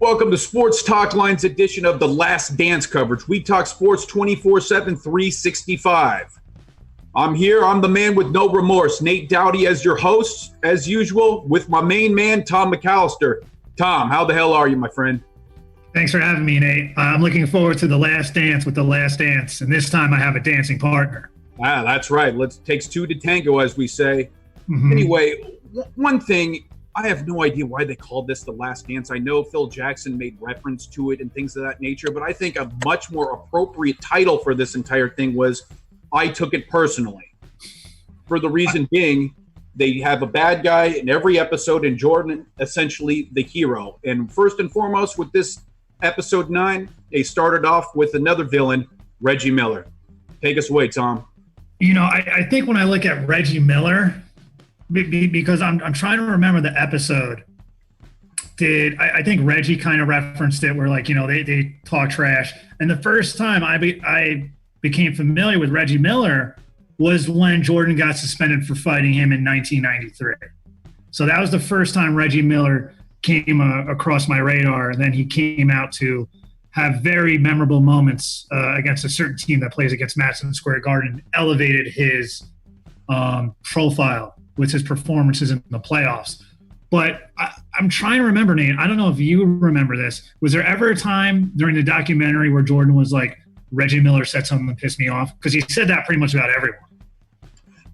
Welcome to Sports Talk Line's edition of The Last Dance coverage. We talk sports 24/7, 365. I'm here. I'm the man with no remorse. Nate Dowdy as your host, as usual, with my main man, Tom McAllister. Tom, how the hell are you, my friend? Thanks for having me, Nate. I'm looking forward to The Last Dance with The Last Dance, and this time I have a dancing partner. Ah, that's right. Takes two to tango, as we say. Anyway, one thing, I have no idea why they called this The Last Dance. I know Phil Jackson made reference to it and things of that nature, but I think a much more appropriate title for this entire thing was I Took It Personally. For the reason being, they have a bad guy in every episode, and Jordan essentially the hero. And first and foremost, with this episode 9, they started off with another villain, Reggie Miller. Take us away, Tom. You know, I think when I look at Reggie Miller, because I'm trying to remember the episode, I think Reggie kind of referenced it where, like, you know, they talk trash. And the first time I became familiar with Reggie Miller was when Jordan got suspended for fighting him in 1993. So that was the first time Reggie Miller came across my radar. And then he came out to have very memorable moments against a certain team that plays against Madison Square Garden, elevated his profile with his performances in the playoffs. But I'm trying to remember, Nate, I don't know if you remember this. Was there ever a time during the documentary where Jordan was like, Reggie Miller said something that pissed me off? Because he said that pretty much about everyone.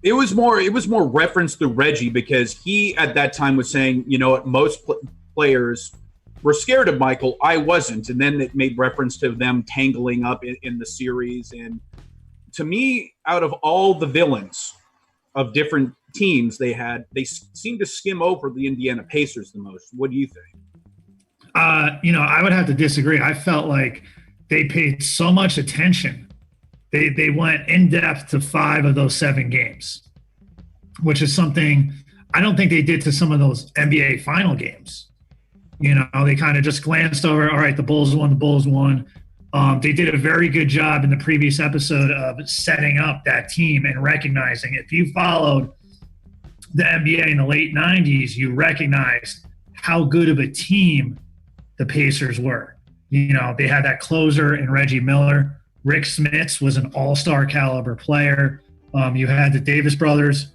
It was more reference to Reggie, because he at that time was saying, you know what, most players were scared of Michael. I wasn't. And then it made reference to them tangling up in the series. And to me, out of all the villains of different teams they seemed to skim over the Indiana Pacers the most. What do you think? You know, I would have to disagree. I felt like they paid so much attention. They went in depth to 5 of those 7 games, which is something I don't think they did to some of those NBA final games. You know, they kind of just glanced over, all right, the Bulls won. They did a very good job in the previous episode of setting up that team and recognizing, if you followed the NBA in the late 90s, you recognized how good of a team the Pacers were. You know, they had that closer in Reggie Miller. Rick Smits was an all-star caliber player. You had the Davis brothers,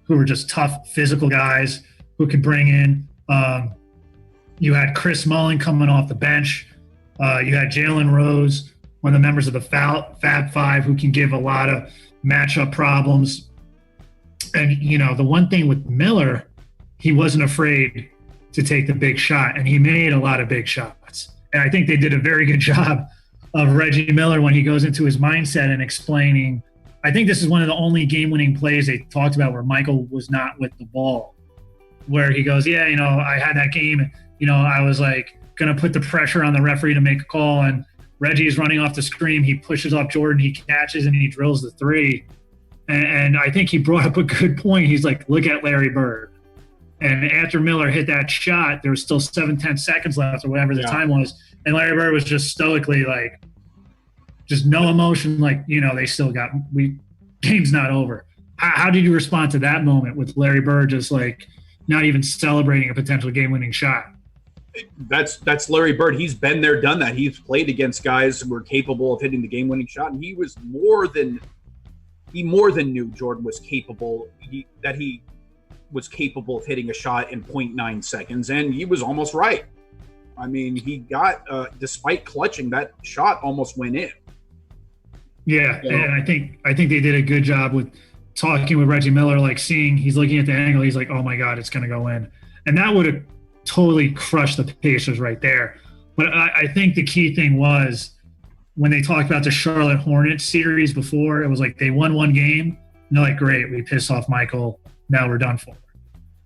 who were just tough, physical guys who could bring in. You had Chris Mullin coming off the bench. You had Jalen Rose, one of the members of the Fab Five, who can give a lot of matchup problems. And, you know, the one thing with Miller, he wasn't afraid to take the big shot, and he made a lot of big shots. And I think they did a very good job of Reggie Miller when he goes into his mindset and explaining. I think this is one of the only game-winning plays they talked about where Michael was not with the ball, where he goes, yeah, you know, I had that game, you know, I was like going to put the pressure on the referee to make a call, and Reggie's running off the screen. He pushes off Jordan, he catches, and he drills the 3. And I think he brought up a good point. He's like, look at Larry Bird. And after Miller hit that shot, there was still 7-10 seconds left or whatever the time was. And Larry Bird was just stoically like, just no emotion. Like, you know, they still got, game's not over. How did you respond to that moment with Larry Bird just like not even celebrating a potential game-winning shot? That's Larry Bird. He's been there, done that. He's played against guys who were capable of hitting the game-winning shot, and he more than knew Jordan was capable. He was capable of hitting a shot in 0.9 seconds, and he was almost right. I mean, he got, despite clutching, that shot almost went in. Yeah, and I think they did a good job with talking with Reggie Miller, like seeing he's looking at the angle, he's like, oh my God, it's going to go in. And that would have totally crushed the Pacers right there. But I think the key thing was when they talked about the Charlotte Hornets series before, it was like they won 1 game, and they're like, great, we pissed off Michael, now we're done for.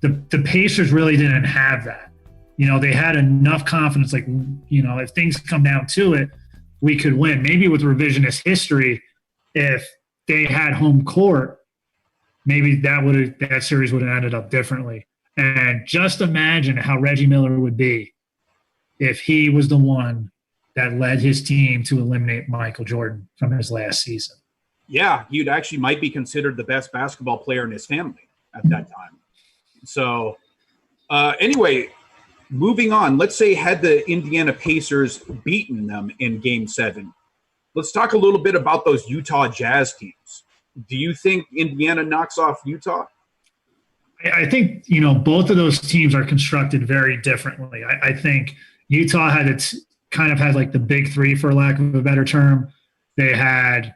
The Pacers really didn't have that. You know, they had enough confidence, like, you know, if things come down to it, we could win. Maybe with revisionist history, if they had home court, maybe that series would have ended up differently. And just imagine how Reggie Miller would be if he was the one that led his team to eliminate Michael Jordan from his last season. Yeah, he'd actually might be considered the best basketball player in his family at that time. So anyway, moving on, let's say had the Indiana Pacers beaten them in Game 7. Let's talk a little bit about those Utah Jazz teams. Do you think Indiana knocks off Utah? I think, both of those teams are constructed very differently. I think Utah kind of had like the big three, for lack of a better term. They had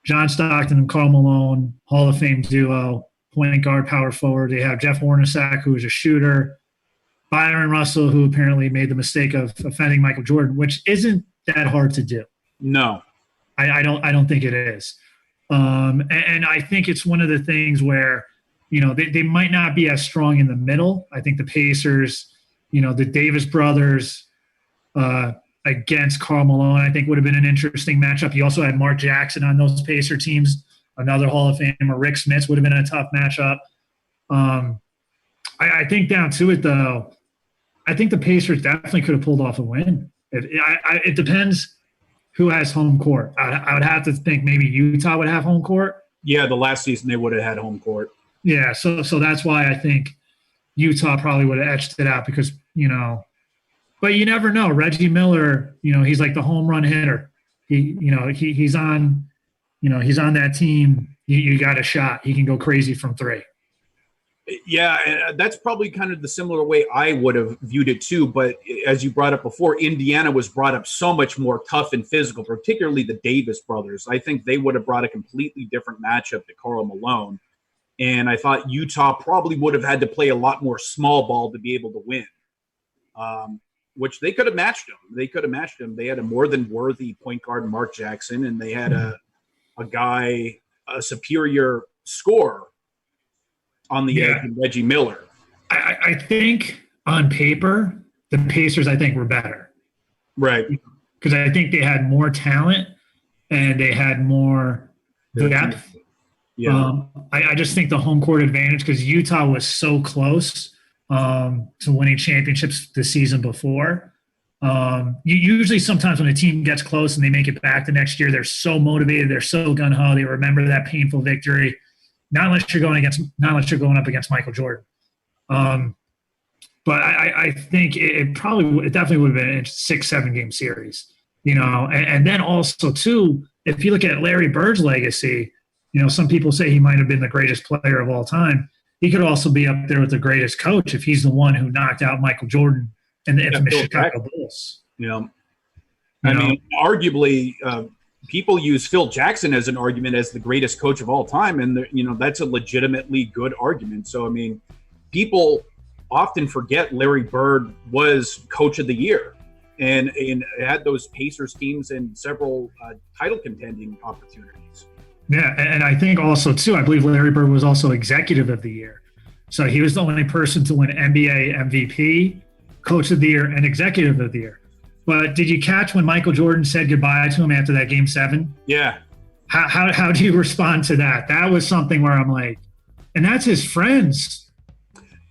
John Stockton and Karl Malone, Hall of Fame duo, point guard, power forward. They have Jeff Hornacek, who is a shooter. Byron Russell, who apparently made the mistake of offending Michael Jordan, which isn't that hard to do. No. I don't think it is. And I think it's one of the things where, they might not be as strong in the middle. I think the Pacers, the Davis brothers against Karl Malone, I think would have been an interesting matchup. You also had Mark Jackson on those Pacer teams, another Hall of Famer. Rick Smits would have been a tough matchup. I think down to it, though, I think the Pacers definitely could have pulled off a win. It depends who has home court. I would have to think maybe Utah would have home court. Yeah, the last season they would have had home court. Yeah, so that's why I think Utah probably would have etched it out because, but you never know. Reggie Miller, he's like the home run hitter. He's on that team. You got a shot. He can go crazy from three. Yeah, and that's probably kind of the similar way I would have viewed it too. But as you brought up before, Indiana was brought up so much more tough and physical, particularly the Davis brothers. I think they would have brought a completely different matchup to Karl Malone. And I thought Utah probably would have had to play a lot more small ball to be able to win, which they could have matched them. They had a more than worthy point guard, Mark Jackson, and they had a superior scorer on the edge, Reggie Miller. I think on paper, the Pacers, were better. Right. Because I think they had more talent and they had more depth. Yeah. I just think the home court advantage, because Utah was so close to winning championships the season before. Usually sometimes when a team gets close and they make it back the next year, they're so motivated, they're so gung-ho, they remember that painful victory. Not unless you're going up against Michael Jordan. But I think it definitely would have been a 6-7 game series, and then also too, if you look at Larry Bird's legacy, some people say he might have been the greatest player of all time. He could also be up there with the greatest coach if he's the one who knocked out Michael Jordan and the infamous Chicago Bulls. Arguably, people use Phil Jackson as an argument as the greatest coach of all time, and that's a legitimately good argument. So people often forget Larry Bird was coach of the year and had those Pacers teams in several title contending opportunities. Yeah, and I think also too, I believe Larry Bird was also executive of the year. So he was the only person to win NBA MVP, coach of the year, and executive of the year. But did you catch when Michael Jordan said goodbye to him after that Game 7? Yeah. How do you respond to that? That was something where I'm like, and that's his friends.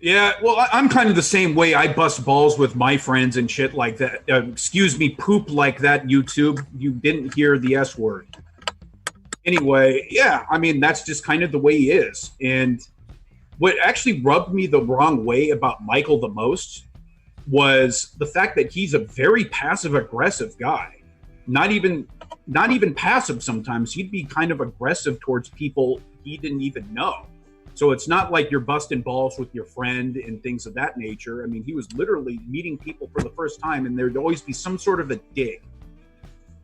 Yeah, well, I'm kind of the same way. I bust balls with my friends and shit like that. Excuse me, poop like that, YouTube. You didn't hear the S word. Anyway, yeah, that's just kind of the way he is. And what actually rubbed me the wrong way about Michael the most was the fact that he's a very passive-aggressive guy. Not even passive sometimes. He'd be kind of aggressive towards people he didn't even know. So it's not like you're busting balls with your friend and things of that nature. He was literally meeting people for the first time, and there'd always be some sort of a dig.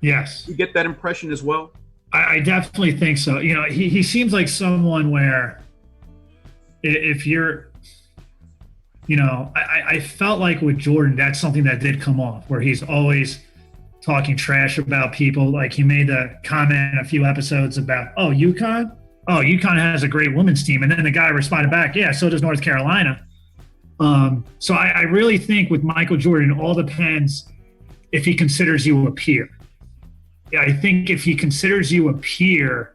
Yes. You get that impression as well? I definitely think so. He seems like someone where if you're I felt like with Jordan, that's something that did come off, where he's always talking trash about people. Like he made the comment a few episodes about, UConn has a great women's team. And then the guy responded back, yeah, so does North Carolina. So I really think with Michael Jordan, it all depends if he considers you a peer. I think if he considers you a peer,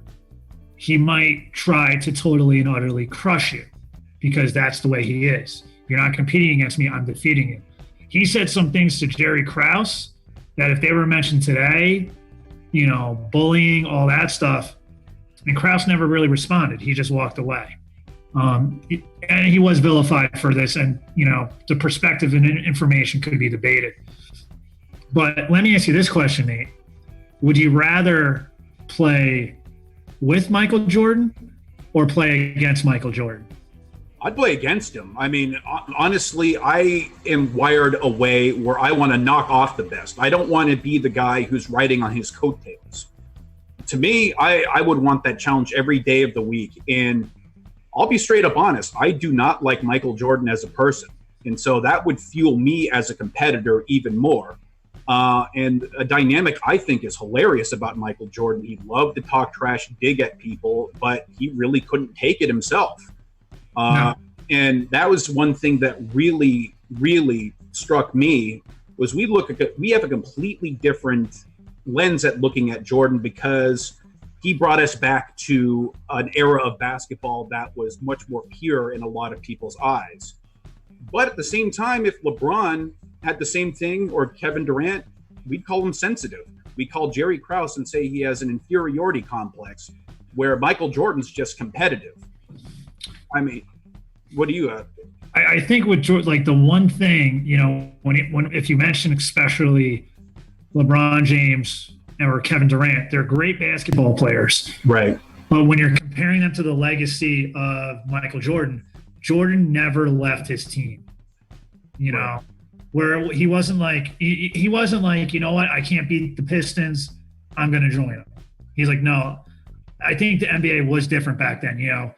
he might try to totally and utterly crush you because that's the way he is. You're not competing against me, I'm defeating you. He said some things to Jerry Krause that if they were mentioned today, bullying, all that stuff, and Krause never really responded. He just walked away. And he was vilified for this, and the perspective and information could be debated. But let me ask you this question, Nate. Would you rather play with Michael Jordan or play against Michael Jordan? I'd play against him. I mean, honestly, I am wired a way where I want to knock off the best. I don't want to be the guy who's riding on his coattails. To me, I would want that challenge every day of the week. And I'll be straight up honest. I do not like Michael Jordan as a person. And so that would fuel me as a competitor even more. And a dynamic I think is hilarious about Michael Jordan. He loved to talk trash, dig at people, but he really couldn't take it himself. No. And that was one thing that really, really struck me was we have a completely different lens at looking at Jordan because he brought us back to an era of basketball that was much more pure in a lot of people's eyes. But at the same time, if LeBron had the same thing or Kevin Durant, we'd call him sensitive. We call Jerry Krause and say he has an inferiority complex where Michael Jordan's just competitive. I mean, what do you think? I think with Jordan, like the one thing, if you mention especially LeBron James or Kevin Durant, they're great basketball players. Right. But when you're comparing them to the legacy of Michael Jordan, Jordan never left his team. Right. Where he wasn't like, he wasn't like, you know what, I can't beat the Pistons, I'm going to join them. He's like, no. I think the NBA was different back then,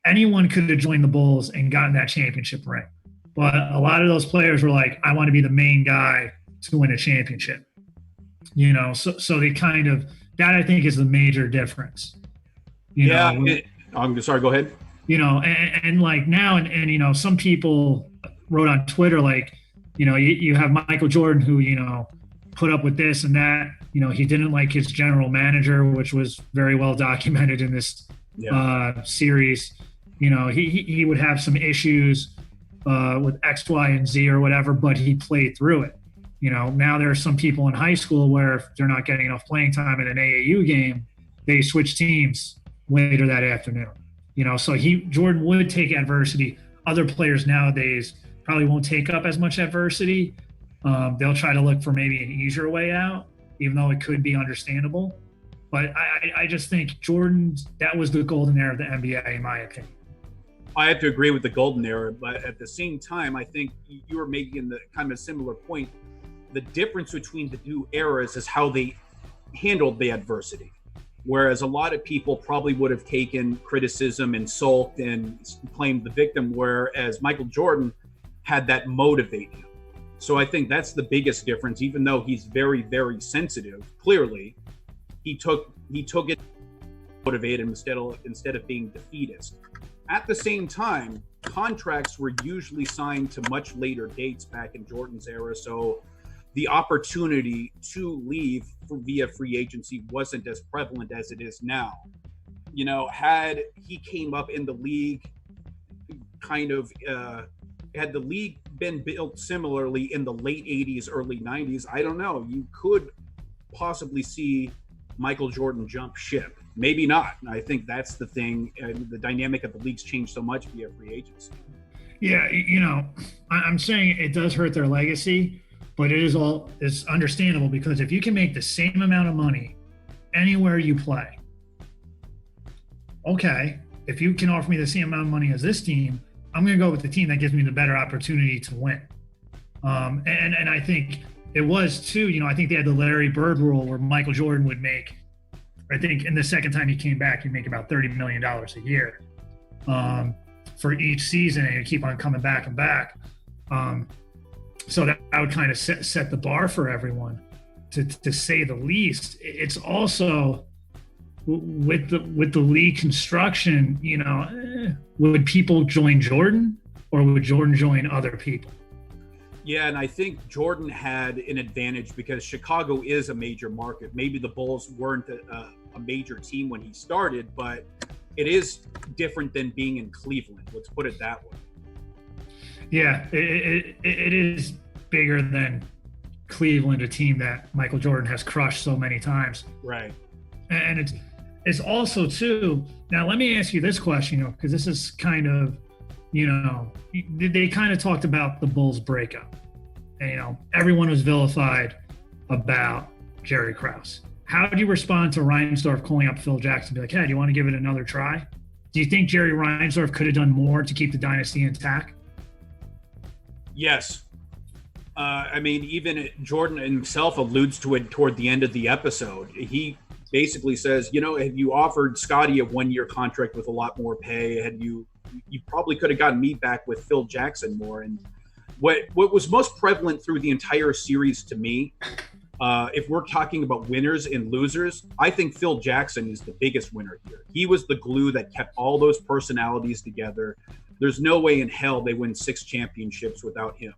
Anyone could have joined the Bulls and gotten that championship ring. But a lot of those players were like, I want to be the main guy to win a championship. So they kind of, that I think is the major difference. I'm sorry, go ahead. And like now, and some people wrote on Twitter, like, you have Michael Jordan who, put up with this and that. He didn't like his general manager, which was very well documented in this series. He would have some issues with X, Y, and Z or whatever, but he played through it. Now there are some people in high school where if they're not getting enough playing time in an AAU game, they switch teams later that afternoon. So Jordan would take adversity. Other players nowadays probably won't take up as much adversity. They'll try to look for maybe an easier way out, even though it could be understandable. But I just think Jordan, that was the golden era of the NBA, in my opinion. I have to agree with the golden era, but at the same time, I think you were making the kind of a similar point. The difference between the two eras is how they handled the adversity. Whereas a lot of people probably would have taken criticism and sulked and claimed the victim, whereas Michael Jordan had that motivate him. So I think that's the biggest difference. Even though he's very, very sensitive, clearly, he took it to motivate him instead of being defeatist. At the same time, contracts were usually signed to much later dates back in Jordan's era, so the opportunity to leave via free agency wasn't as prevalent as it is now. Had he came up in the league, had the league been built similarly in the late 80s, early 90s, I don't know. You could possibly see Michael Jordan jump ship. Maybe not. And I think that's the thing. The dynamic of the league's changed so much via free agency. Yeah, I'm saying it does hurt their legacy, but it's understandable because if you can make the same amount of money anywhere you play, okay, if you can offer me the same amount of money as this team, I'm going to go with the team that gives me the better opportunity to win. And I think it was too, I think they had the Larry Bird rule where Michael Jordan would make, I think in the second time he came back, he'd make about $30 million a year for each season, and he'd keep on coming back and back. So that would kind of set the bar for everyone, to say the least. It's also with the league construction, would people join Jordan or would Jordan join other people? Yeah, and I think Jordan had an advantage because Chicago is a major market. Maybe the Bulls weren't a major team when he started, but it is different than being in Cleveland. Let's put it that way. Yeah, it is bigger than Cleveland, a team that Michael Jordan has crushed so many times. Right. And It's also too. Now, let me ask you this question, because this is kind of, they kind of talked about the Bulls breakup, and everyone was vilified about Jerry Krause. How do you respond to Reinsdorf calling up Phil Jackson, be like, "Hey, do you want to give it another try?" Do you think Jerry Reinsdorf could have done more to keep the dynasty intact? Yes. I mean, even Jordan himself alludes to it toward the end of the episode. He basically says, had you offered Scottie a 1-year contract with a lot more pay, you probably could have gotten me back with Phil Jackson more. And what was most prevalent through the entire series to me, if we're talking about winners and losers, I think Phil Jackson is the biggest winner here. He was the glue that kept all those personalities together. There's no way in hell they win 6 championships without him.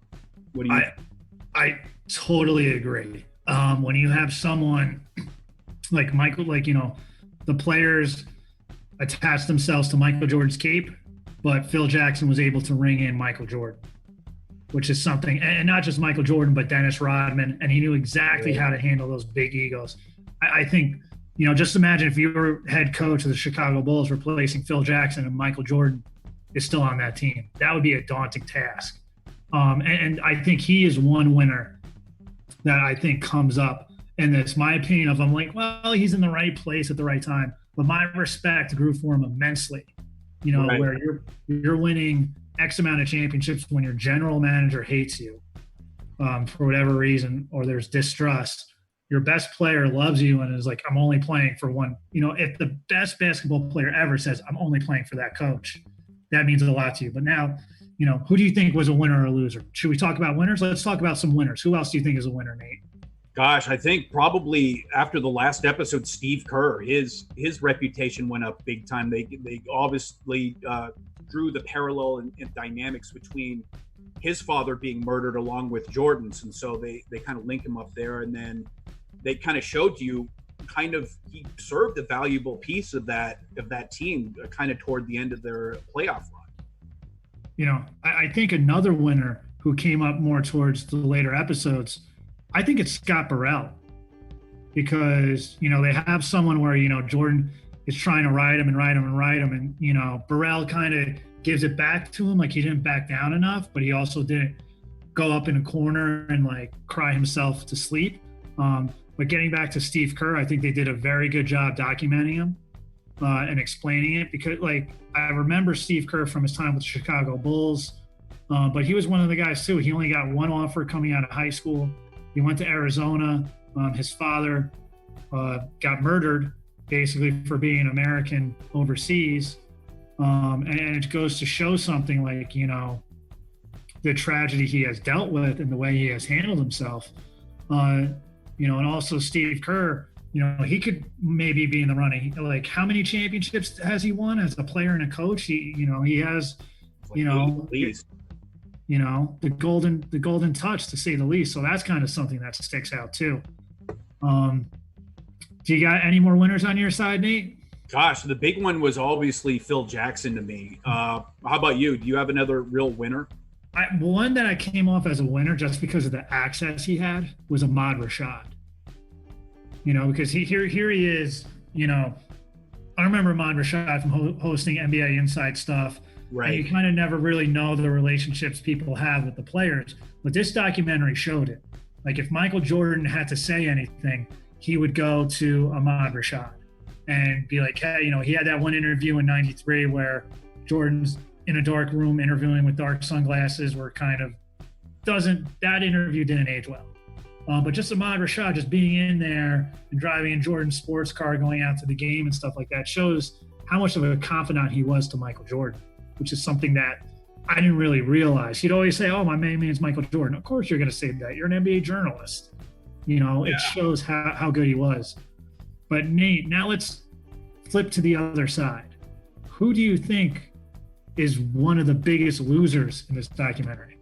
What do you think? I totally agree. When you have someone like Michael, the players attached themselves to Michael Jordan's cape, but Phil Jackson was able to ring in Michael Jordan, which is something, and not just Michael Jordan, but Dennis Rodman, and he knew exactly how to handle those big egos. I think, just imagine if you were head coach of the Chicago Bulls replacing Phil Jackson and Michael Jordan is still on that team. That would be a daunting task. And I think he is one winner that I think comes up in this. My opinion of, I'm like, well, he's in the right place at the right time. But my respect grew for him immensely. Right. Where you're winning X amount of championships when your general manager hates you for whatever reason, or there's distrust. Your best player loves you and is like, I'm only playing for one. If the best basketball player ever says, I'm only playing for that coach, that means a lot to you. But now, who do you think was a winner or a loser? Should we talk about winners? Let's talk about some winners. Who else do you think is a winner, Nate? Gosh, I think probably after the last episode, Steve Kerr, his reputation went up big time. They obviously drew the parallel and dynamics between his father being murdered along with Jordan's, and so they kind of link him up there, and then they kind of showed you he served a valuable piece of that team kind of toward the end of their playoff run. I think another winner who came up more towards the later episodes, I think it's Scott Burrell, because, they have someone where, Jordan is trying to ride him, and Burrell kind of gives it back to him. Like, he didn't back down enough, but he also didn't go up in a corner and cry himself to sleep. But getting back to Steve Kerr, I think they did a very good job documenting him and explaining it, because I remember Steve Kerr from his time with the Chicago Bulls, but he was one of the guys too. He only got one offer coming out of high school. He went to Arizona. His father got murdered basically for being an American overseas. And it goes to show something the tragedy he has dealt with and the way he has handled himself. And also Steve Kerr, he could maybe be in the running. How many championships has he won as a player and a coach? He has, the golden touch, to say the least. So that's kind of something that sticks out too. Do you got any more winners on your side, Nate? Gosh, the big one was obviously Phil Jackson to me. How about you? Do you have another real winner? One that I came off as a winner just because of the access he had was Ahmad Rashad. Because here he is, I remember Ahmad Rashad from hosting NBA Inside Stuff. Right. And you kind of never really know the relationships people have with the players. But this documentary showed it. If Michael Jordan had to say anything, he would go to Ahmad Rashad and be like, hey, he had that one interview in '93 where Jordan's in a dark room interviewing with dark sunglasses, where that interview didn't age well. But just Ahmad Rashad just being in there and driving in Jordan's sports car, going out to the game and stuff like that, shows how much of a confidant he was to Michael Jordan, which is something that I didn't really realize. He'd always say, oh, my main man's Michael Jordan. Of course you're going to say that. You're an NBA journalist. It shows how good he was. But Nate, now let's flip to the other side. Who do you think is one of the biggest losers in this documentary?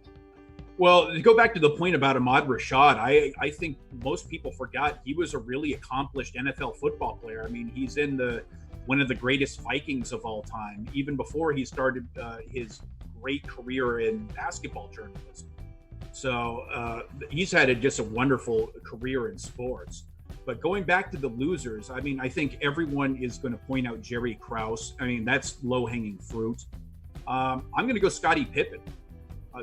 Well, to go back to the point about Ahmad Rashad, I think most people forgot he was a really accomplished NFL football player. I mean, he's in one of the greatest Vikings of all time, even before he started his great career in basketball journalism. So he's had just a wonderful career in sports. But going back to the losers, I mean, I think everyone is going to point out Jerry Krause. I mean, that's low-hanging fruit. I'm going to go Scottie Pippen.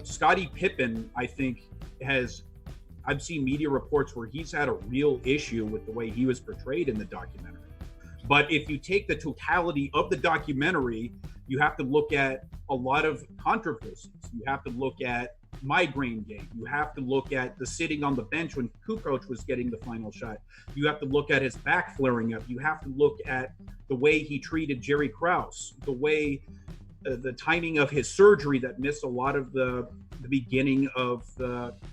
Scottie Pippen, I think, I've seen media reports where he's had a real issue with the way he was portrayed in the documentary. But if you take the totality of the documentary, you have to look at a lot of controversies. You have to look at migraine game. You have to look at the sitting on the bench when Kukoc was getting the final shot. You have to look at his back flaring up. You have to look at the way he treated Jerry Krause, the way the timing of his surgery that missed a lot of the beginning of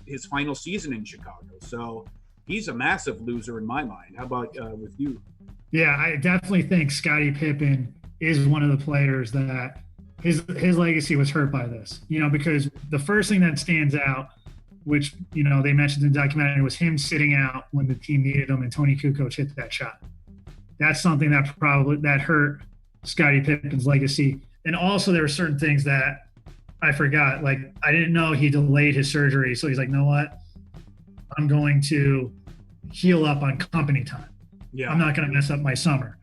his final season in Chicago. So he's a massive loser in my mind. How about with you? Yeah, I definitely think Scottie Pippen is one of the players that his legacy was hurt by this, because the first thing that stands out, which, they mentioned in the documentary, was him sitting out when the team needed him and Tony Kukoc hit that shot. That's something that hurt Scottie Pippen's legacy. And also there were certain things that I forgot. Like, I didn't know he delayed his surgery. So he's like, you know what? I'm going to heal up on company time. Yeah. I'm not going to mess up my summer.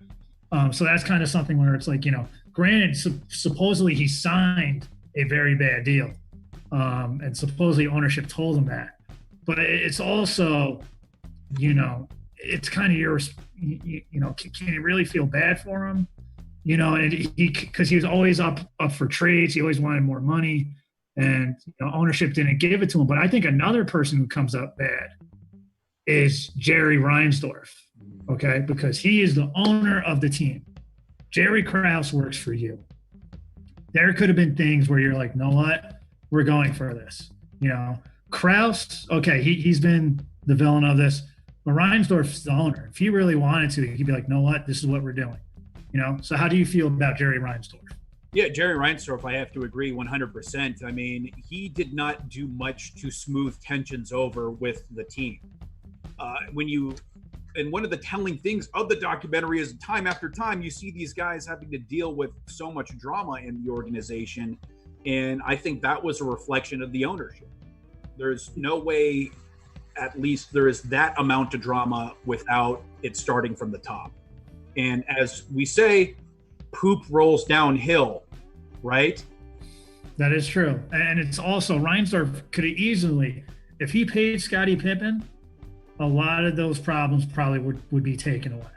So that's kind of something where it's like, granted, supposedly he signed a very bad deal. And supposedly ownership told him that. But it's also, it's kind of can you really feel bad for him? And because he was always up for trades. He always wanted more money, and ownership didn't give it to him. But I think another person who comes up bad is Jerry Reinsdorf, okay? Because he is the owner of the team. Jerry Krause works for you. There could have been things where you're like, know what? We're going for this. Krause, okay, he's been the villain of this. But Reinsdorf's the owner. If he really wanted to, he'd be like, know what? This is what we're doing. So how do you feel about Jerry Reinsdorf? Yeah, Jerry Reinsdorf, I have to agree 100%. I mean, he did not do much to smooth tensions over with the team. And one of the telling things of the documentary is time after time, you see these guys having to deal with so much drama in the organization. And I think that was a reflection of the ownership. There's no way, at least there is that amount of drama without it starting from the top. And as we say, poop rolls downhill, right? That is true. And it's also, Reinsdorf could have easily, if he paid Scottie Pippen, a lot of those problems probably would be taken away.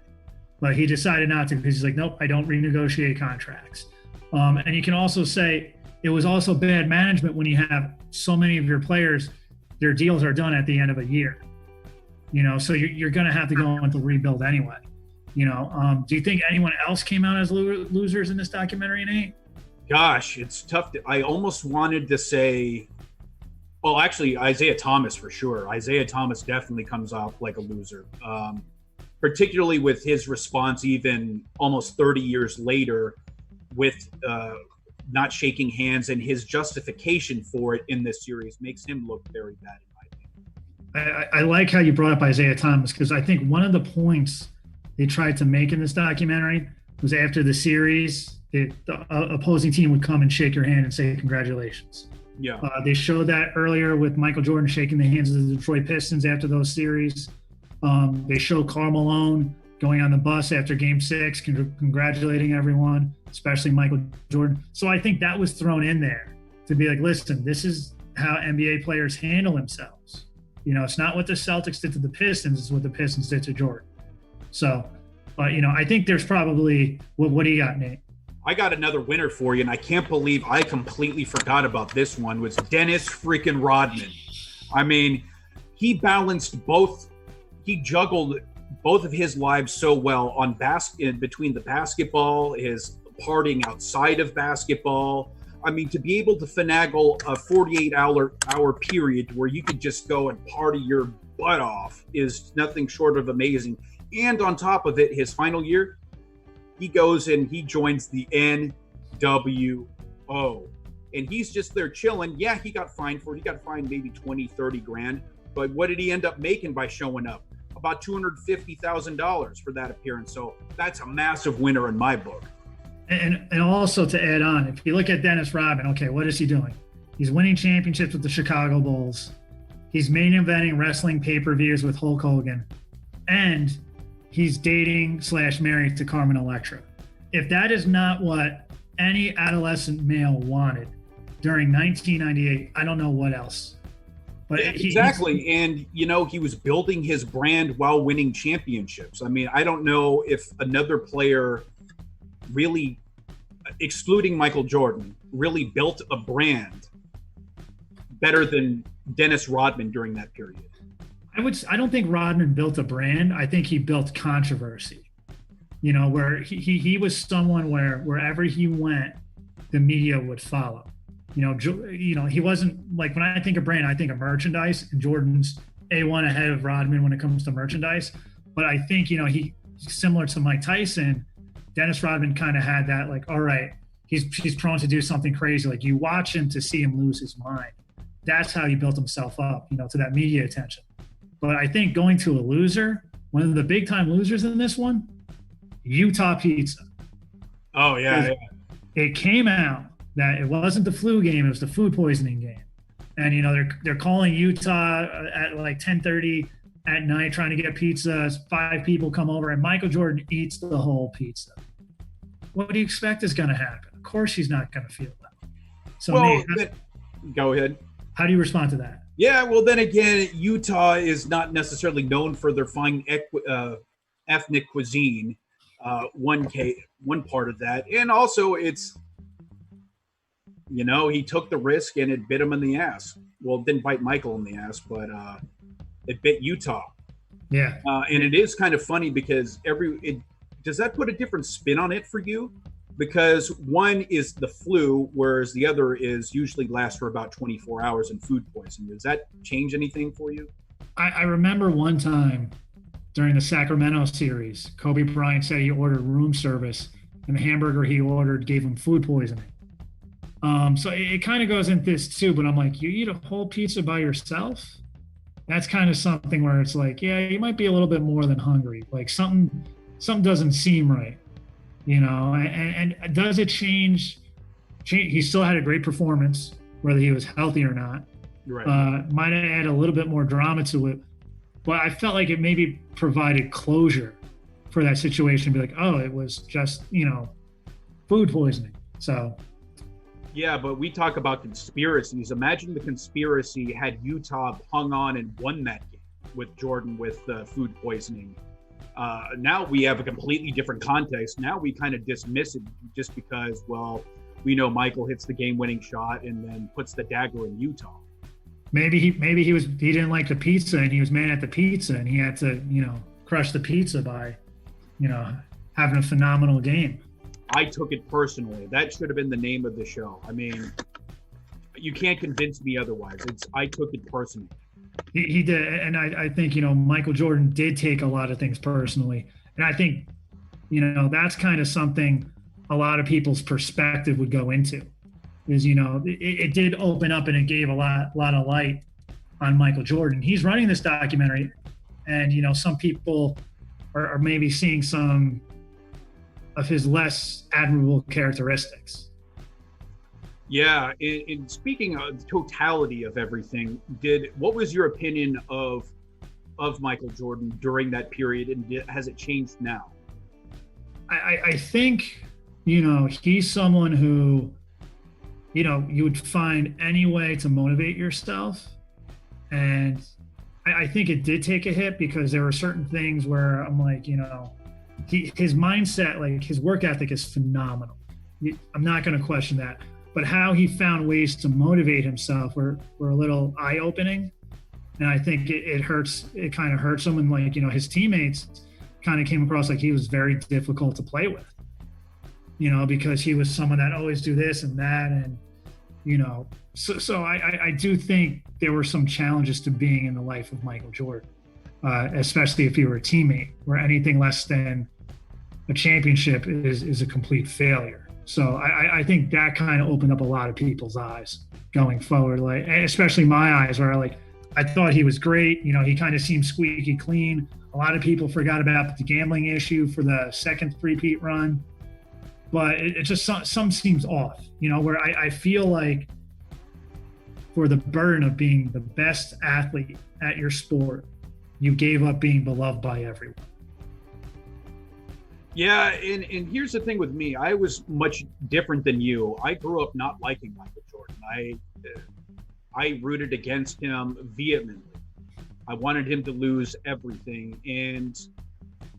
But he decided not to, because he's like, nope, I don't renegotiate contracts. And you can also say it was also bad management when you have so many of your players, their deals are done at the end of a year. So you're going to have to go into rebuild anyway. Do you think anyone else came out as losers in this documentary, Nate? Gosh, it's tough. I almost wanted to say, well, actually, Isaiah Thomas for sure. Isaiah Thomas definitely comes off like a loser, particularly with his response even almost 30 years later with not shaking hands, and his justification for it in this series makes him look very bad in my opinion. I like how you brought up Isaiah Thomas, because I think one of the points they tried to make in this documentary was after the series, the opposing team would come and shake your hand and say congratulations. Yeah. They showed that earlier with Michael Jordan shaking the hands of the Detroit Pistons after those series. They show Karl Malone going on the bus after Game 6, congratulating everyone, especially Michael Jordan. So I think that was thrown in there to be like, listen, this is how NBA players handle themselves. It's not what the Celtics did to the Pistons, it's what the Pistons did to Jordan. So, I think there's probably what do you got, Nate? I got another winner for you, and I can't believe I completely forgot about this one, was Dennis freaking Rodman. I mean, he juggled both of his lives so well on between the basketball, his partying outside of basketball. I mean, to be able to finagle a 48-hour period where you could just go and party your butt off is nothing short of amazing. And on top of it, his final year, he goes and he joins the NWO. And he's just there chilling. Yeah, he got fined for it. He got fined maybe 20, 30 grand. But what did he end up making by showing up? About $250,000 for that appearance. So that's a massive winner in my book. And also to add on, if you look at Dennis Rodman, okay, what is he doing? He's winning championships with the Chicago Bulls. He's main eventing wrestling pay-per-views with Hulk Hogan. and he's dating/married to Carmen Electra. If that is not what any adolescent male wanted during 1998, I don't know what else. But exactly. And, he was building his brand while winning championships. I mean, I don't know if another player really, excluding Michael Jordan, really built a brand better than Dennis Rodman during that period. I don't think Rodman built a brand. I think he built controversy, where he was someone where wherever he went, the media would follow. He wasn't like, when I think of brand, I think of merchandise, and Jordan's A1 ahead of Rodman when it comes to merchandise. But I think, he, similar to Mike Tyson, Dennis Rodman kind of had that, like, all right, he's prone to do something crazy. Like, you watch him to see him lose his mind. That's how he built himself up, to that media attention. But I think going to a loser, one of the big time losers in this one, Utah Pizza. Oh, yeah. It came out that it wasn't the flu game, it was the food poisoning game. And, they're calling Utah at like 10:30 at night trying to get pizza. 5 people come over, and Michael Jordan eats the whole pizza. What do you expect is going to happen? Of course he's not going to feel that. So, Nate, go ahead. How do you respond to that? Yeah, well, then again, Utah is not necessarily known for their fine ethnic cuisine. One part of that. And also it's, he took the risk and it bit him in the ass. Well, it didn't bite Michael in the ass, but it bit Utah. Yeah. And it is kind of funny because does that put a different spin on it for you? Because one is the flu, whereas the other is usually lasts for about 24 hours in food poisoning. Does that change anything for you? I remember one time during the Sacramento series, Kobe Bryant said he ordered room service, and the hamburger he ordered gave him food poisoning. So it kind of goes into this too, but I'm like, you eat a whole pizza by yourself? That's kind of something where it's like, yeah, you might be a little bit more than hungry. Like something doesn't seem right. And does it change? He still had a great performance, whether he was healthy or not. Right. Might have added a little bit more drama to it, but I felt like it maybe provided closure for that situation. Be like, oh, it was just, food poisoning. So. Yeah, but we talk about conspiracies. Imagine the conspiracy had Utah hung on and won that game with Jordan with food poisoning. Now we have a completely different context. Now we kind of dismiss it just because, well, we know Michael hits the game-winning shot and then puts the dagger in Utah. Maybe he didn't like the pizza and he was mad at the pizza and he had to, crush the pizza by, having a phenomenal game. I took it personally. That should have been the name of the show. I mean, you can't convince me otherwise. I took it personally. He did, and I think, Michael Jordan did take a lot of things personally. And I think, that's kind of something a lot of people's perspective would go into. Is, it did open up and it gave a lot of light on Michael Jordan. He's running this documentary, and, some people are maybe seeing some of his less admirable characteristics. Yeah, in speaking of the totality of everything, what was your opinion of Michael Jordan during that period, and has it changed now? I think, he's someone who, you would find any way to motivate yourself. And I think it did take a hit because there were certain things where I'm like, his mindset, like his work ethic is phenomenal. I'm not going to question that. But how he found ways to motivate himself were a little eye-opening. And I think it hurts. It kind of hurts him. And like, his teammates kind of came across like he was very difficult to play with, because he was someone that always do this and that. And, so I do think there were some challenges to being in the life of Michael Jordan, especially if you were a teammate, where anything less than a championship is a complete failure. So I think that kind of opened up a lot of people's eyes going forward, like especially my eyes, where I thought he was great. He kind of seemed squeaky clean. A lot of people forgot about the gambling issue for the second three-peat run, but it just some seems off. Where I feel like for the burden of being the best athlete at your sport, you gave up being beloved by everyone. Yeah, and here's the thing with me. I was much different than you. I grew up not liking Michael Jordan. I rooted against him vehemently. I wanted him to lose everything. And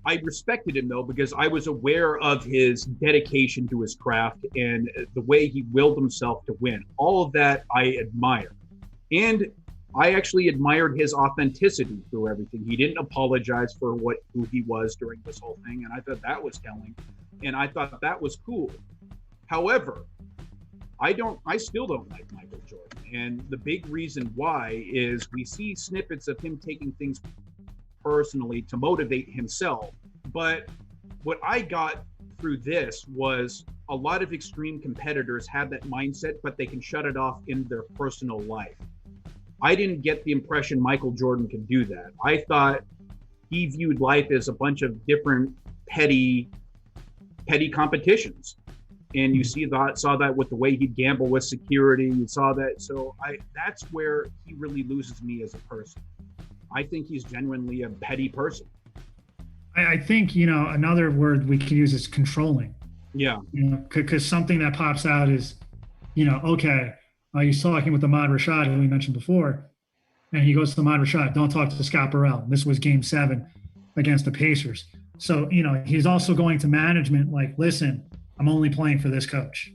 I respected him, though, because I was aware of his dedication to his craft and the way he willed himself to win. All of that I admire. And I actually admired his authenticity through everything. He didn't apologize for who he was during this whole thing, and I thought that was telling, and I thought that was cool. However, I still don't like Michael Jordan, and the big reason why is we see snippets of him taking things personally to motivate himself. But what I got through this was a lot of extreme competitors have that mindset, but they can shut it off in their personal life. I didn't get the impression Michael Jordan could do that. I thought he viewed life as a bunch of different petty competitions. And you saw that with the way he'd gamble with security. You saw that. So that's where he really loses me as a person. I think he's genuinely a petty person. I think, another word we could use is controlling. Yeah. Because something that pops out is, okay, he's talking with Ahmad Rashad, who we mentioned before, and he goes to Ahmad Rashad, don't talk to Scott Burrell. This was game 7 against the Pacers. So, he's also going to management like, listen, I'm only playing for this coach.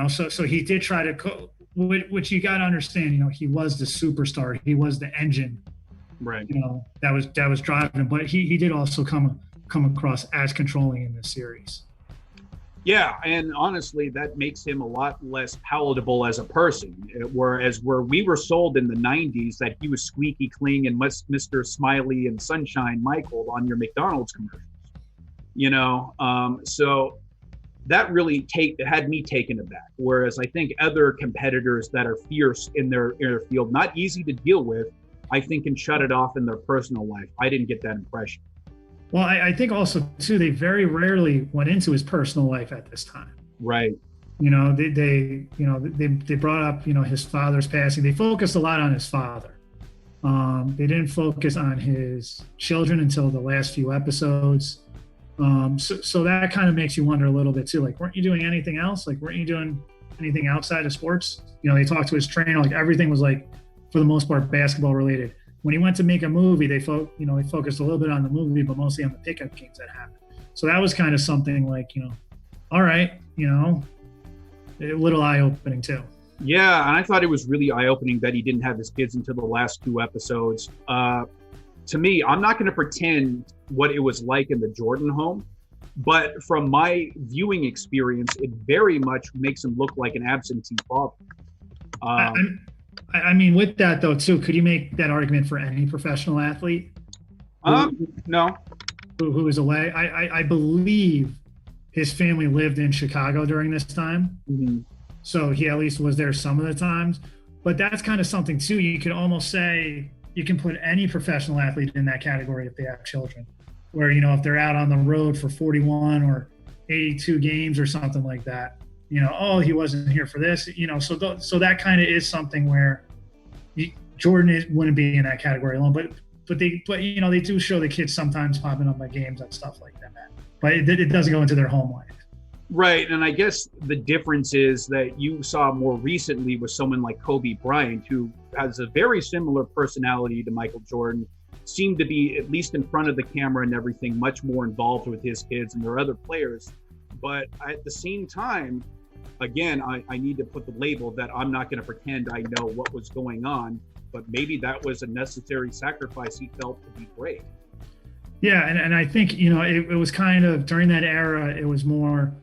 So he did try to, which you got to understand, he was the superstar. He was the engine, right? That was driving him. But he did also come across as controlling in this series. Yeah, and honestly, that makes him a lot less palatable as a person. Whereas where we were sold in the 90s that he was squeaky clean and Mr. Smiley and Sunshine Michael on your McDonald's commercials. So that really had me taken aback. Whereas I think other competitors that are fierce in their field, not easy to deal with, I think can shut it off in their personal life. I didn't get that impression. Well, I think also too, they very rarely went into his personal life at this time. Right. They brought up, his father's passing. They focused a lot on his father. They didn't focus on his children until the last few episodes. So that kind of makes you wonder a little bit too. Like, weren't you doing anything else? Like, weren't you doing anything outside of sports? They talked to his trainer. Like, everything was like, for the most part, basketball related. When he went to make a movie, they focused a little bit on the movie, but mostly on the pickup games that happened. So that was kind of something like, all right, a little eye-opening too. Yeah, and I thought it was really eye-opening that he didn't have his kids until the last 2 episodes. To me, I'm not going to pretend what it was like in the Jordan home, but from my viewing experience, it very much makes him look like an absentee father. I mean, with that though, too, could you make that argument for any professional athlete? No. Who is away? I believe his family lived in Chicago during this time. Mm-hmm. So he at least was there some of the times. But that's kind of something too. You could almost say you can put any professional athlete in that category if they have children. Where, if they're out on the road for 41 or 82 games or something like that. He wasn't here for this, so that kind of is something where Jordan wouldn't be in that category alone, but they do show the kids sometimes popping up at games and stuff like that, but it doesn't go into their home life. Right, and I guess the difference is that you saw more recently with someone like Kobe Bryant, who has a very similar personality to Michael Jordan, seemed to be, at least in front of the camera and everything, much more involved with his kids and their other players. But at the same time, again, I need to put the label that I'm not going to pretend I know what was going on, but maybe that was a necessary sacrifice he felt to be brave. Yeah, and I think, it was kind of, during that era, it was more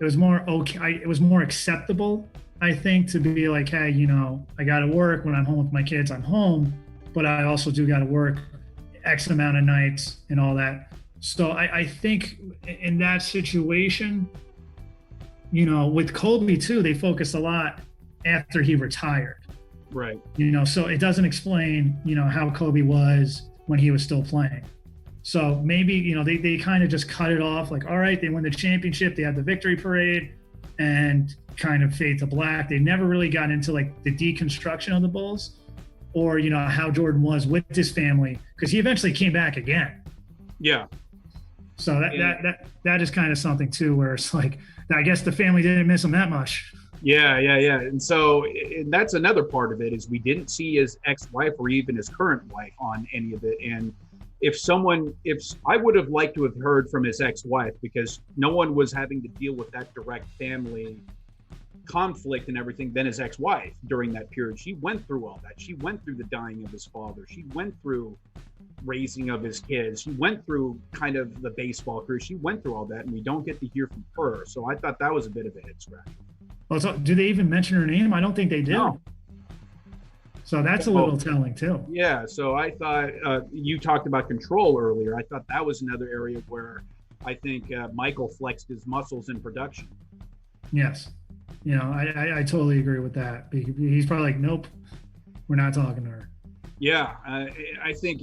okay. It was more acceptable, I think, to be like, hey, I got to work when I'm home with my kids. I'm home, but I also do got to work X amount of nights and all that. So I think in that situation, with Kobe too, they focused a lot after he retired. Right. So it doesn't explain, how Kobe was when he was still playing. So maybe, they kind of just cut it off like, all right, they win the championship, they had the victory parade and kind of fade to black. They never really got into like the deconstruction of the Bulls. or, you know, how Jordan was with his family, because he eventually came back again. Yeah. So that is kind of something too, where it's like, I guess the family didn't miss him that much. Yeah. And so and that's another part of it, is we didn't see his ex-wife or even his current wife on any of it. And if I would have liked to have heard from his ex-wife, because no one was having to deal with that direct family conflict and everything than his ex-wife during that period. She went through all that. She went through the dying of his father. She went through raising of his kids. She went through kind of the baseball career. She went through all that, and we don't get to hear from her. So I thought that was a bit of a head scratch. Well, so do they even mention her name? I don't think they did. No. So that's a little telling too. Yeah. So I thought you talked about control earlier. I thought that was another area where I think Michael flexed his muscles in production. Yes. You know, I totally agree with that. He's probably like, nope, we're not talking to her. Yeah. I think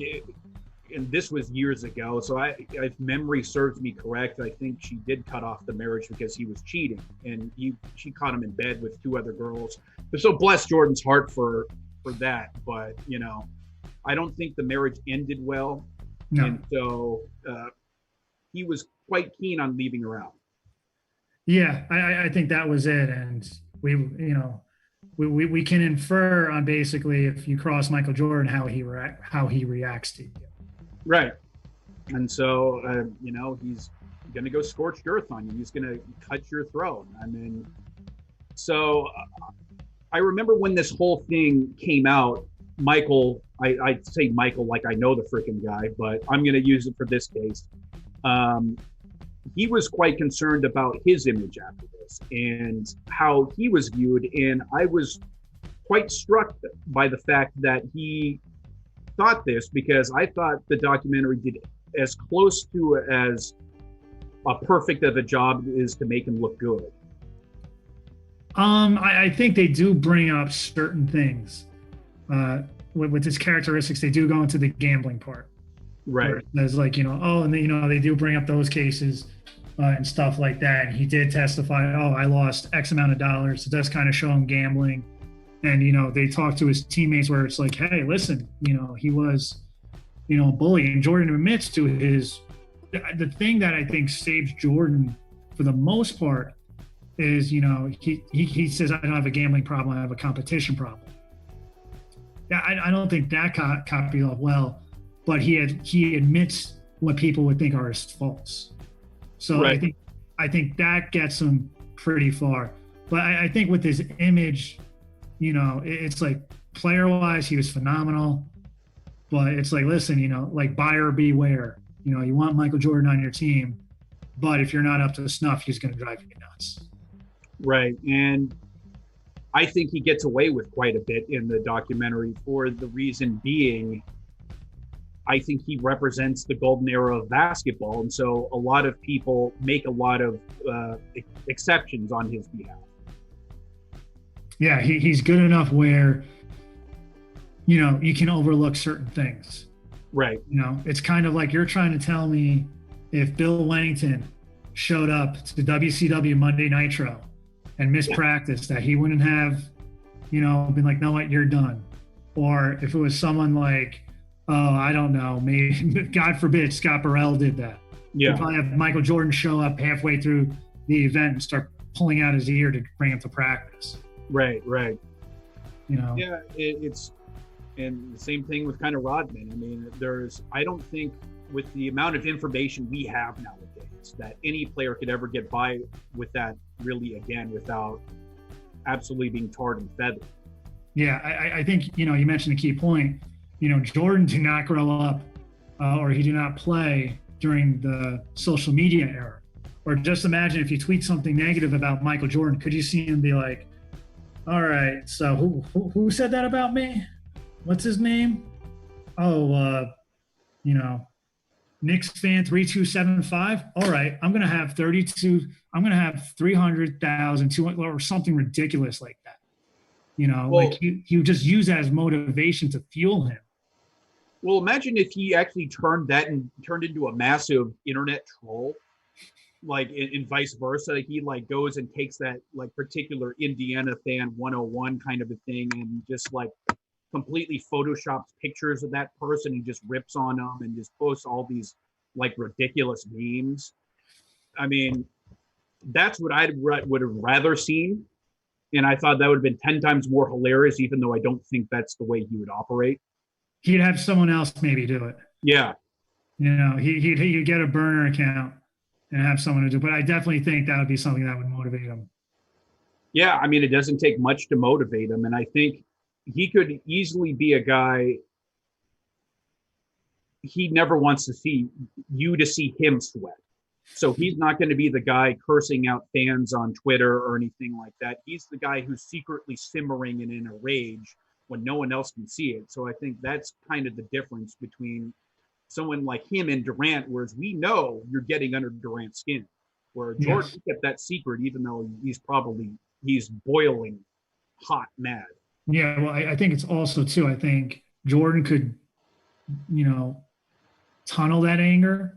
and this was years ago. So if memory serves me correct, I think she did cut off the marriage because he was cheating, and she caught him in bed with 2 other girls. So bless Jordan's heart for that. But, you know, I don't think the marriage ended well. No. And so he was quite keen on leaving her out. Yeah, I think that was it. And we can infer on basically, if you cross Michael Jordan, how he reacts to you. Right. And so, he's going to go scorched earth on you. He's going to cut your throat. I mean, so I remember when this whole thing came out, Michael, I say Michael like I know the freaking guy, but I'm going to use it for this case. He was quite concerned about his image after this and how he was viewed. And I was quite struck by the fact that he thought this, because I thought the documentary did as close to as a perfect of a job is to make him look good. I think they do bring up certain things with his characteristics. They do go into the gambling part. Right. There's like, and they do bring up those cases and stuff like that. And he did testify, I lost X amount of dollars. It does kind of show him gambling. And, they talk to his teammates where it's like, hey, listen, he was, a bully. And Jordan admits to the thing that I think saves Jordan for the most part is, he says, I don't have a gambling problem. I have a competition problem. Yeah, I don't think that copied off well, but he admits what people would think are his faults. So right. I think that gets him pretty far. But I think with his image, it's like player-wise, he was phenomenal. But it's like, listen, like buyer beware. You want Michael Jordan on your team, but if you're not up to the snuff, he's going to drive you nuts. Right. And I think he gets away with quite a bit in the documentary, for the reason being, I think he represents the golden era of basketball. And so a lot of people make a lot of exceptions on his behalf. Yeah, he's good enough where, you can overlook certain things. Right. It's kind of like you're trying to tell me if Bill Wennington showed up to WCW Monday Nitro and missed practice, that he wouldn't have, been like, no, what, you're done. Or if it was someone like, I don't know, maybe, God forbid, Scott Burrell did that. Yeah. You'd probably have Michael Jordan show up halfway through the event and start pulling out his ear to bring him to practice. Right. Yeah, it's, and the same thing with kind of Rodman. I mean, I don't think with the amount of information we have nowadays that any player could ever get by with that really, again, without absolutely being tarred and feathered. Yeah, I think, you mentioned a key point. Jordan did not grow up or he did not play during the social media era. Or just imagine if you tweet something negative about Michael Jordan, could you see him be like, all right, so who said that about me? What's his name? Knicks fan 3275. All right, I'm going to have 300,000, 200, or something ridiculous like that. Like he would just use that as motivation to fuel him. Well, imagine if he actually turned into a massive internet troll, like and vice versa. He like goes and takes that like particular Indiana fan 101 kind of a thing and just like completely photoshops pictures of that person. He just rips on them and just posts all these like ridiculous memes. I mean, that's what I would have rather seen. And I thought that would have been 10 times more hilarious, even though I don't think that's the way he would operate. He'd have someone else maybe do it. Yeah. He'd get a burner account and have someone to do. But I definitely think that would be something that would motivate him. Yeah, I mean, it doesn't take much to motivate him. And I think he could easily be a guy. He never wants to see him sweat. So he's not going to be the guy cursing out fans on Twitter or anything like that. He's the guy who's secretly simmering and in a rage when no one else can see it. So I think that's kind of the difference between someone like him and Durant, whereas we know you're getting under Durant's skin. Where Jordan kept that secret, even though he's boiling hot mad. Yeah, well, I think it's also too, I think Jordan could, tunnel that anger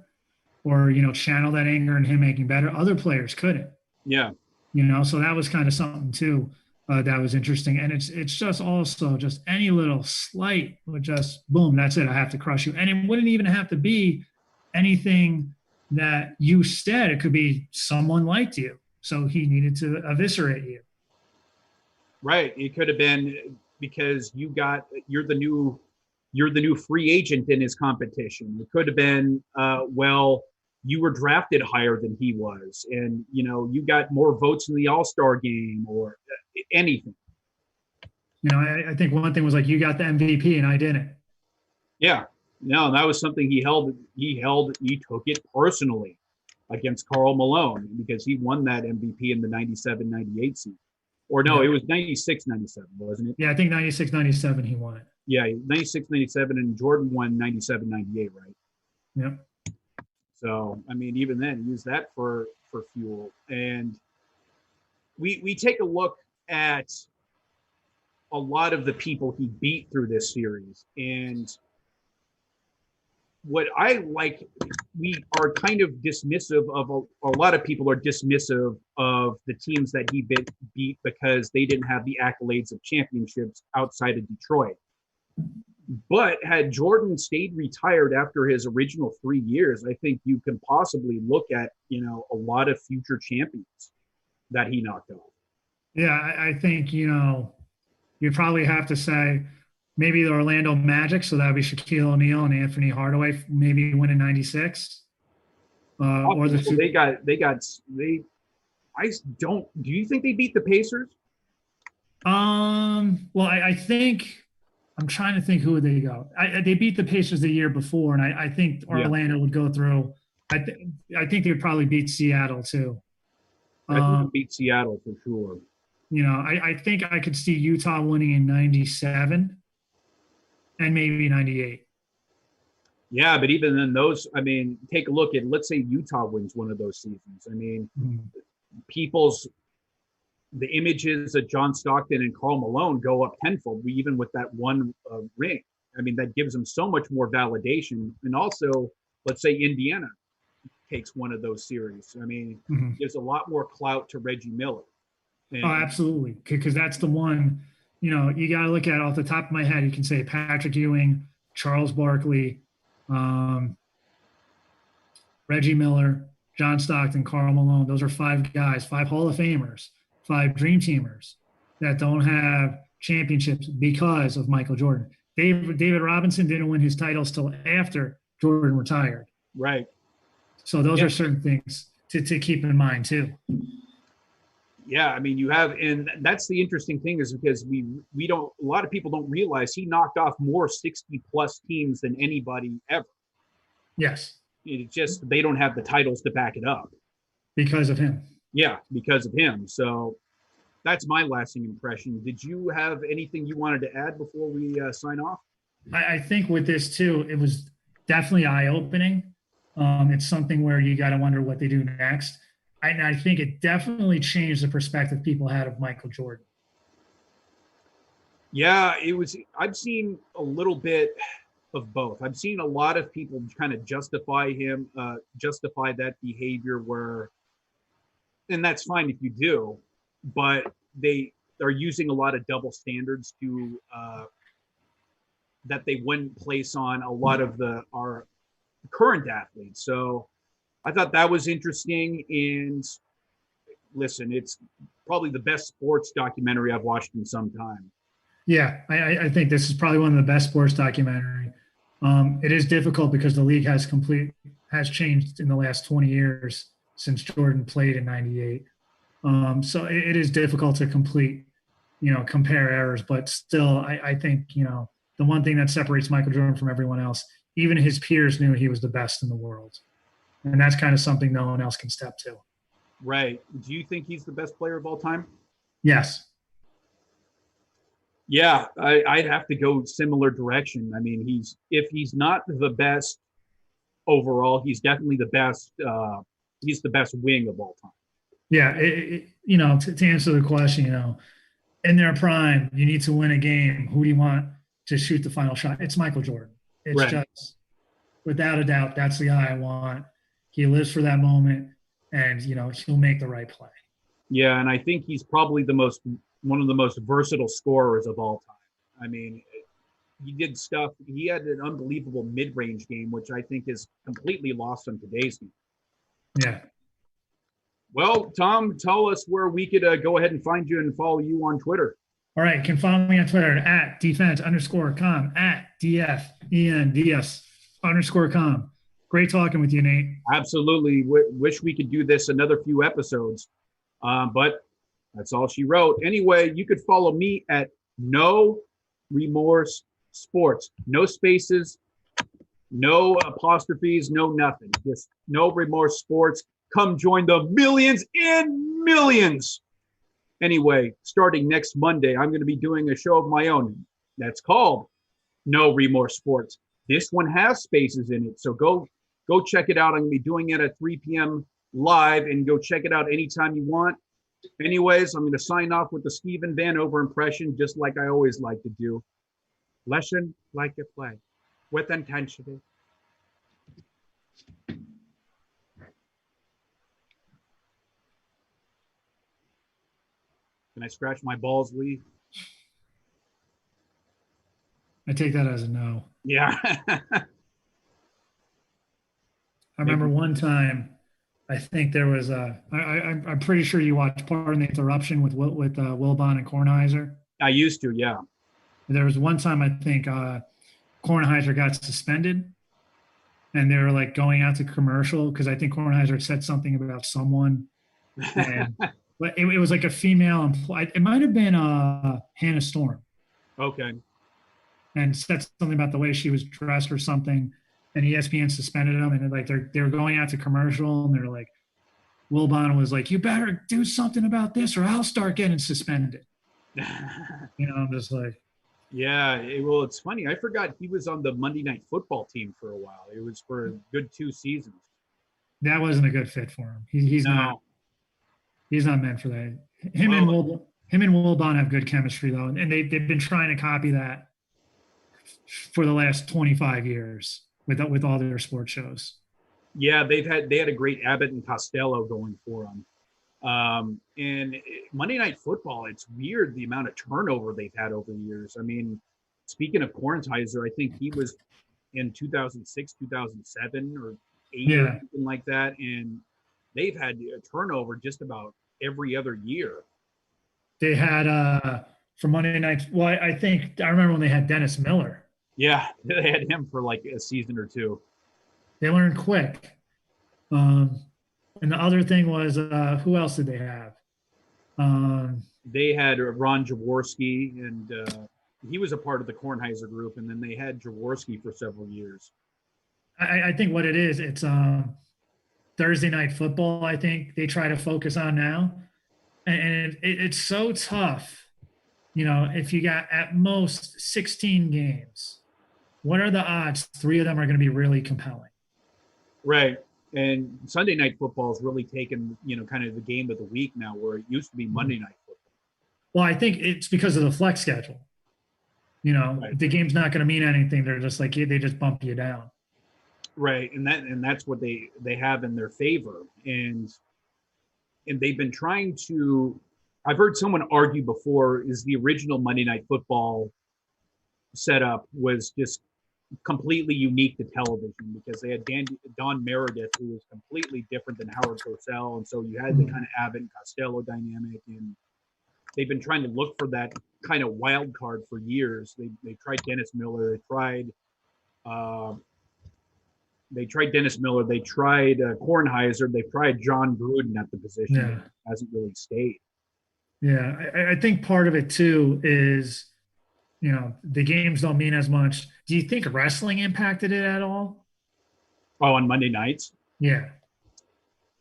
or, channel that anger and him making better. Other players couldn't. Yeah. So that was kind of something too that was interesting. And it's just also just any little slight would just boom, that's it. I have to crush you. And it wouldn't even have to be anything that you said. It could be someone liked you, so he needed to eviscerate you. Right. It could have been because you're the new free agent in his competition. It could have been, you were drafted higher than he was, and you got more votes in the All-Star game or anything. I think one thing was like you got the MVP and I didn't. Yeah. No, that was something he took it personally against Karl Malone because he won that MVP in the 97-98 season. Or no, it was 96-97, wasn't it? Yeah, I think 96-97 he won it. Yeah, 96-97, and Jordan won 97-98, right? Yep. So, I mean, even then, use that for fuel. And we take a look at a lot of the people he beat through this series. And what I like, we are kind of dismissive of, a lot of people are dismissive of the teams that he beat because they didn't have the accolades of championships outside of Detroit. But had Jordan stayed retired after his original 3 years, I think you can possibly look at, a lot of future champions that he knocked off. Yeah, I think, you'd probably have to say maybe the Orlando Magic, so that would be Shaquille O'Neal and Anthony Hardaway, maybe winning 96. Or the two. Do you think they beat the Pacers? Well, I think I'm trying to think who would they go. They beat the Pacers the year before, and I think Orlando would go through. I think they would probably beat Seattle too. I think they beat Seattle for sure. I think I could see Utah winning in 97 and maybe 98. Yeah, but even then those, I mean, take a look at, let's say Utah wins one of those seasons. I mean, the images of John Stockton and Karl Malone go up tenfold, even with that one ring. I mean, that gives them so much more validation. And also, let's say Indiana takes one of those series. I mean, gives a lot more clout to Reggie Miller. And, absolutely. Because that's the one, you got to look at off the top of my head. You can say Patrick Ewing, Charles Barkley, Reggie Miller, John Stockton, Karl Malone. Those are 5 guys, 5 Hall of Famers, 5 Dream Teamers that don't have championships because of Michael Jordan. David Robinson didn't win his titles till after Jordan retired. Right. So those are certain things to keep in mind too. Yeah, I mean, and that's the interesting thing is because we don't, a lot of people don't realize he knocked off more 60-plus teams than anybody ever. Yes. It's just they don't have the titles to back it up. Because of him. Yeah, because of him. So that's my lasting impression. Did you have anything you wanted to add before we sign off? I think with this too, it was definitely eye-opening. It's something where you got to wonder what they do next. And I think it definitely changed the perspective people had of Michael Jordan. Yeah, I've seen a little bit of both. I've seen a lot of people kind of justify that behavior and that's fine if you do, but they are using a lot of double standards to that they wouldn't place on a lot of our current athletes. So I thought that was interesting. And listen, it's probably the best sports documentary I've watched in some time. Yeah, I think this is probably one of the best sports documentary. It is difficult because the league has changed in the last 20 years since Jordan played in '98. So it is difficult to compare errors, but still, I think, the one thing that separates Michael Jordan from everyone else, even his peers knew he was the best in the world. And that's kind of something no one else can step to. Right. Do you think he's the best player of all time? Yes. Yeah, I'd have to go similar direction. I mean, if he's not the best overall, he's definitely the best. He's the best wing of all time. Yeah, to answer the question, in their prime, you need to win a game. Who do you want to shoot the final shot? It's Michael Jordan. It's right. Just without a doubt, that's the guy I want. He lives for that moment, and he'll make the right play. Yeah, and I think he's probably one of the most versatile scorers of all time. I mean, he did stuff. He had an unbelievable mid-range game, which I think is completely lost on today's game. Yeah. Well, Tom, tell us where we could go ahead and find you and follow you on Twitter. All right. You can follow me on Twitter at defense_com, at DFENDS_com. Great talking with you, Nate. Absolutely. Wish we could do this another few episodes. But that's all she wrote. Anyway, you could follow me at No Remorse Sports. No spaces, no apostrophes, no nothing. Just No Remorse Sports. Come join the millions and millions. Anyway, starting next Monday, I'm going to be doing a show of my own that's called No Remorse Sports. This one has spaces in it, so go check it out. I'm going to be doing it at 3 p.m. live, and go check it out anytime you want. Anyways, I'm going to sign off with the Steven Vanover impression, just like I always like to do. Lesson like a play, with intensity. Can I scratch my balls, Lee? I take that as a no. Yeah. I remember one time, I think there was I'm pretty sure you watched Pardon the Interruption with Wilbon and Kornheiser. I used to, yeah. There was one time I think Kornheiser got suspended, and they were like going out to commercial because I think Kornheiser said something about someone. And, but it was like a female employee. It might have been Hannah Storm. Okay. And said something about the way she was dressed or something. And ESPN suspended them, and like they were going out to commercial, and they're like, Wilbon was like, "You better do something about this, or I'll start getting suspended." I'm just like, yeah. Well, it's funny. I forgot he was on the Monday Night Football team for a while. It was for a good 2 seasons. That wasn't a good fit for him. He's not meant for that. Him and Wilbon have good chemistry though, and they've been trying to copy that for the last 25 years. With all their sports shows. Yeah, they had a great Abbott and Costello going for them. And Monday Night Football, it's weird the amount of turnover they've had over the years. I mean, speaking of Kornheiser, I think he was in 2006, 2007 or 8 or something like that. And they've had a turnover just about every other year. They had for Monday Night. Well, I remember when they had Dennis Miller. Yeah, they had him for like a season or two. They learned quick. And the other thing was, who else did they have? They had Ron Jaworski, and he was a part of the Kornheiser group, and then they had Jaworski for several years. I think what it is, it's Thursday Night Football, I think they try to focus on now. And it's so tough. If you got at most 16 games, what are the odds 3 of them are going to be really compelling? Right. And Sunday Night Football has really taken, kind of the game of the week now, where it used to be Monday Night Football. Well, I think it's because of the flex schedule. Right. If the game's not going to mean anything, they're just like, they just bump you down. Right. And that's what they have in their favor. And they've been trying to, I've heard someone argue before, is the original Monday Night Football setup was just completely unique to television because they had Don Meredith, who was completely different than Howard Cosell, and so you had the kind of Abbott and Costello dynamic, and they've been trying to look for that kind of wild card for years. They tried Dennis Miller, they tried Dennis Miller, they tried Kornheiser, they tried John Gruden at the position. Yeah. It hasn't really stayed. Yeah, I think part of it too is, the games don't mean as much. Do you think wrestling impacted it at all? Oh, on Monday nights? Yeah.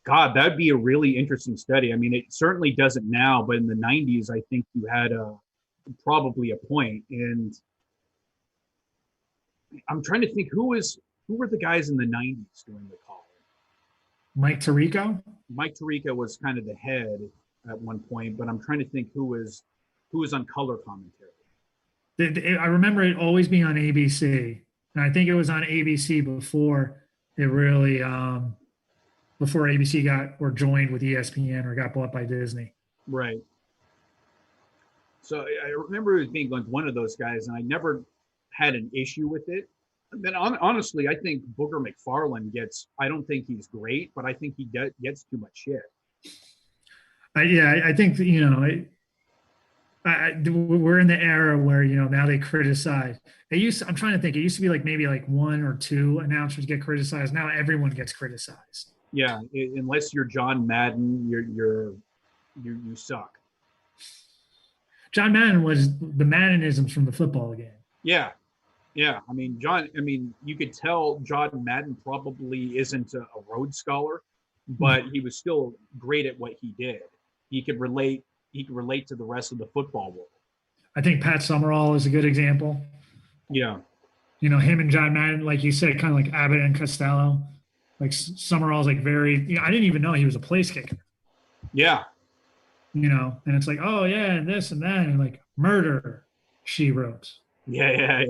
God, that'd be a really interesting study. I mean, it certainly doesn't now, but in the 90s, I think you had probably a point. And I'm trying to think who were the guys in the 90s during the call? Mike Tirico? Mike Tirico was kind of the head at one point, but I'm trying to think who was on color commentary. I remember it always being on ABC, and I think it was on ABC before it really before ABC got or joined with ESPN or got bought by Disney. Right. So I remember it being like one of those guys, and I never had an issue with it. And then honestly, I think Booger McFarland I don't think he's great, but I think he gets too much shit. I think, we're in the era where, now they criticize. I'm trying to think, it used to be like maybe like one or two announcers get criticized. Now everyone gets criticized. Yeah, unless you're John Madden, you suck. John Madden was the Maddenisms from the football game. Yeah. I mean, you could tell John Madden probably isn't a Rhodes Scholar, but he was still great at what he did. He could relate to the rest of the football world. I think Pat Summerall is a good example. Yeah. Him and John Madden, like you said, kind of like Abbott and Costello. Like Summerall's like very, I didn't even know he was a place kicker. Yeah. And it's like, oh yeah, and this and that, and like murder, she wrote. Yeah.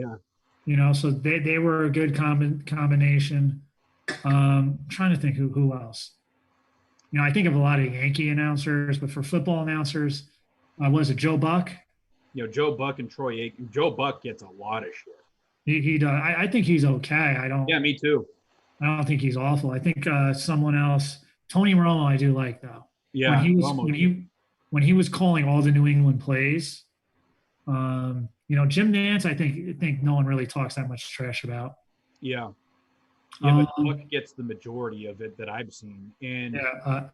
So they were a good combination. Trying to think who else. I think of a lot of Yankee announcers, but for football announcers, was it Joe Buck? Joe Buck and Troy Aikman. Joe Buck gets a lot of shit. He does. I think he's okay. Yeah, me too. I don't think he's awful. I think someone else, Tony Romo, I do like though. Yeah. When he was calling all the New England plays, Jim Nantz, I think no one really talks that much trash about. Yeah. Yeah, but Buck gets the majority of it that I've seen. And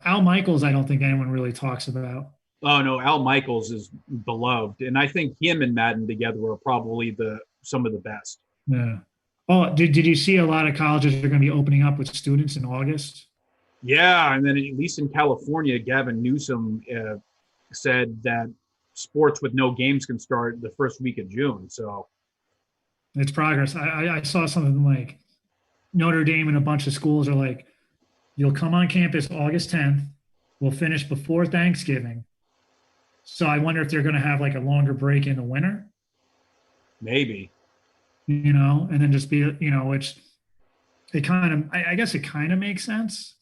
Al Michaels, I don't think anyone really talks about. Oh no, Al Michaels is beloved, and I think him and Madden together are probably some of the best. Yeah. Oh, did you see a lot of colleges are going to be opening up with students in August? Yeah, and then at least in California, Gavin Newsom said that sports with no games can start the first week of June. So it's progress. I saw something like Notre Dame and a bunch of schools are like, you'll come on campus August 10th. We'll finish before Thanksgiving. So I wonder if they're going to have like a longer break in the winter. Maybe. And then just be, which it kind of, I guess it kind of makes sense,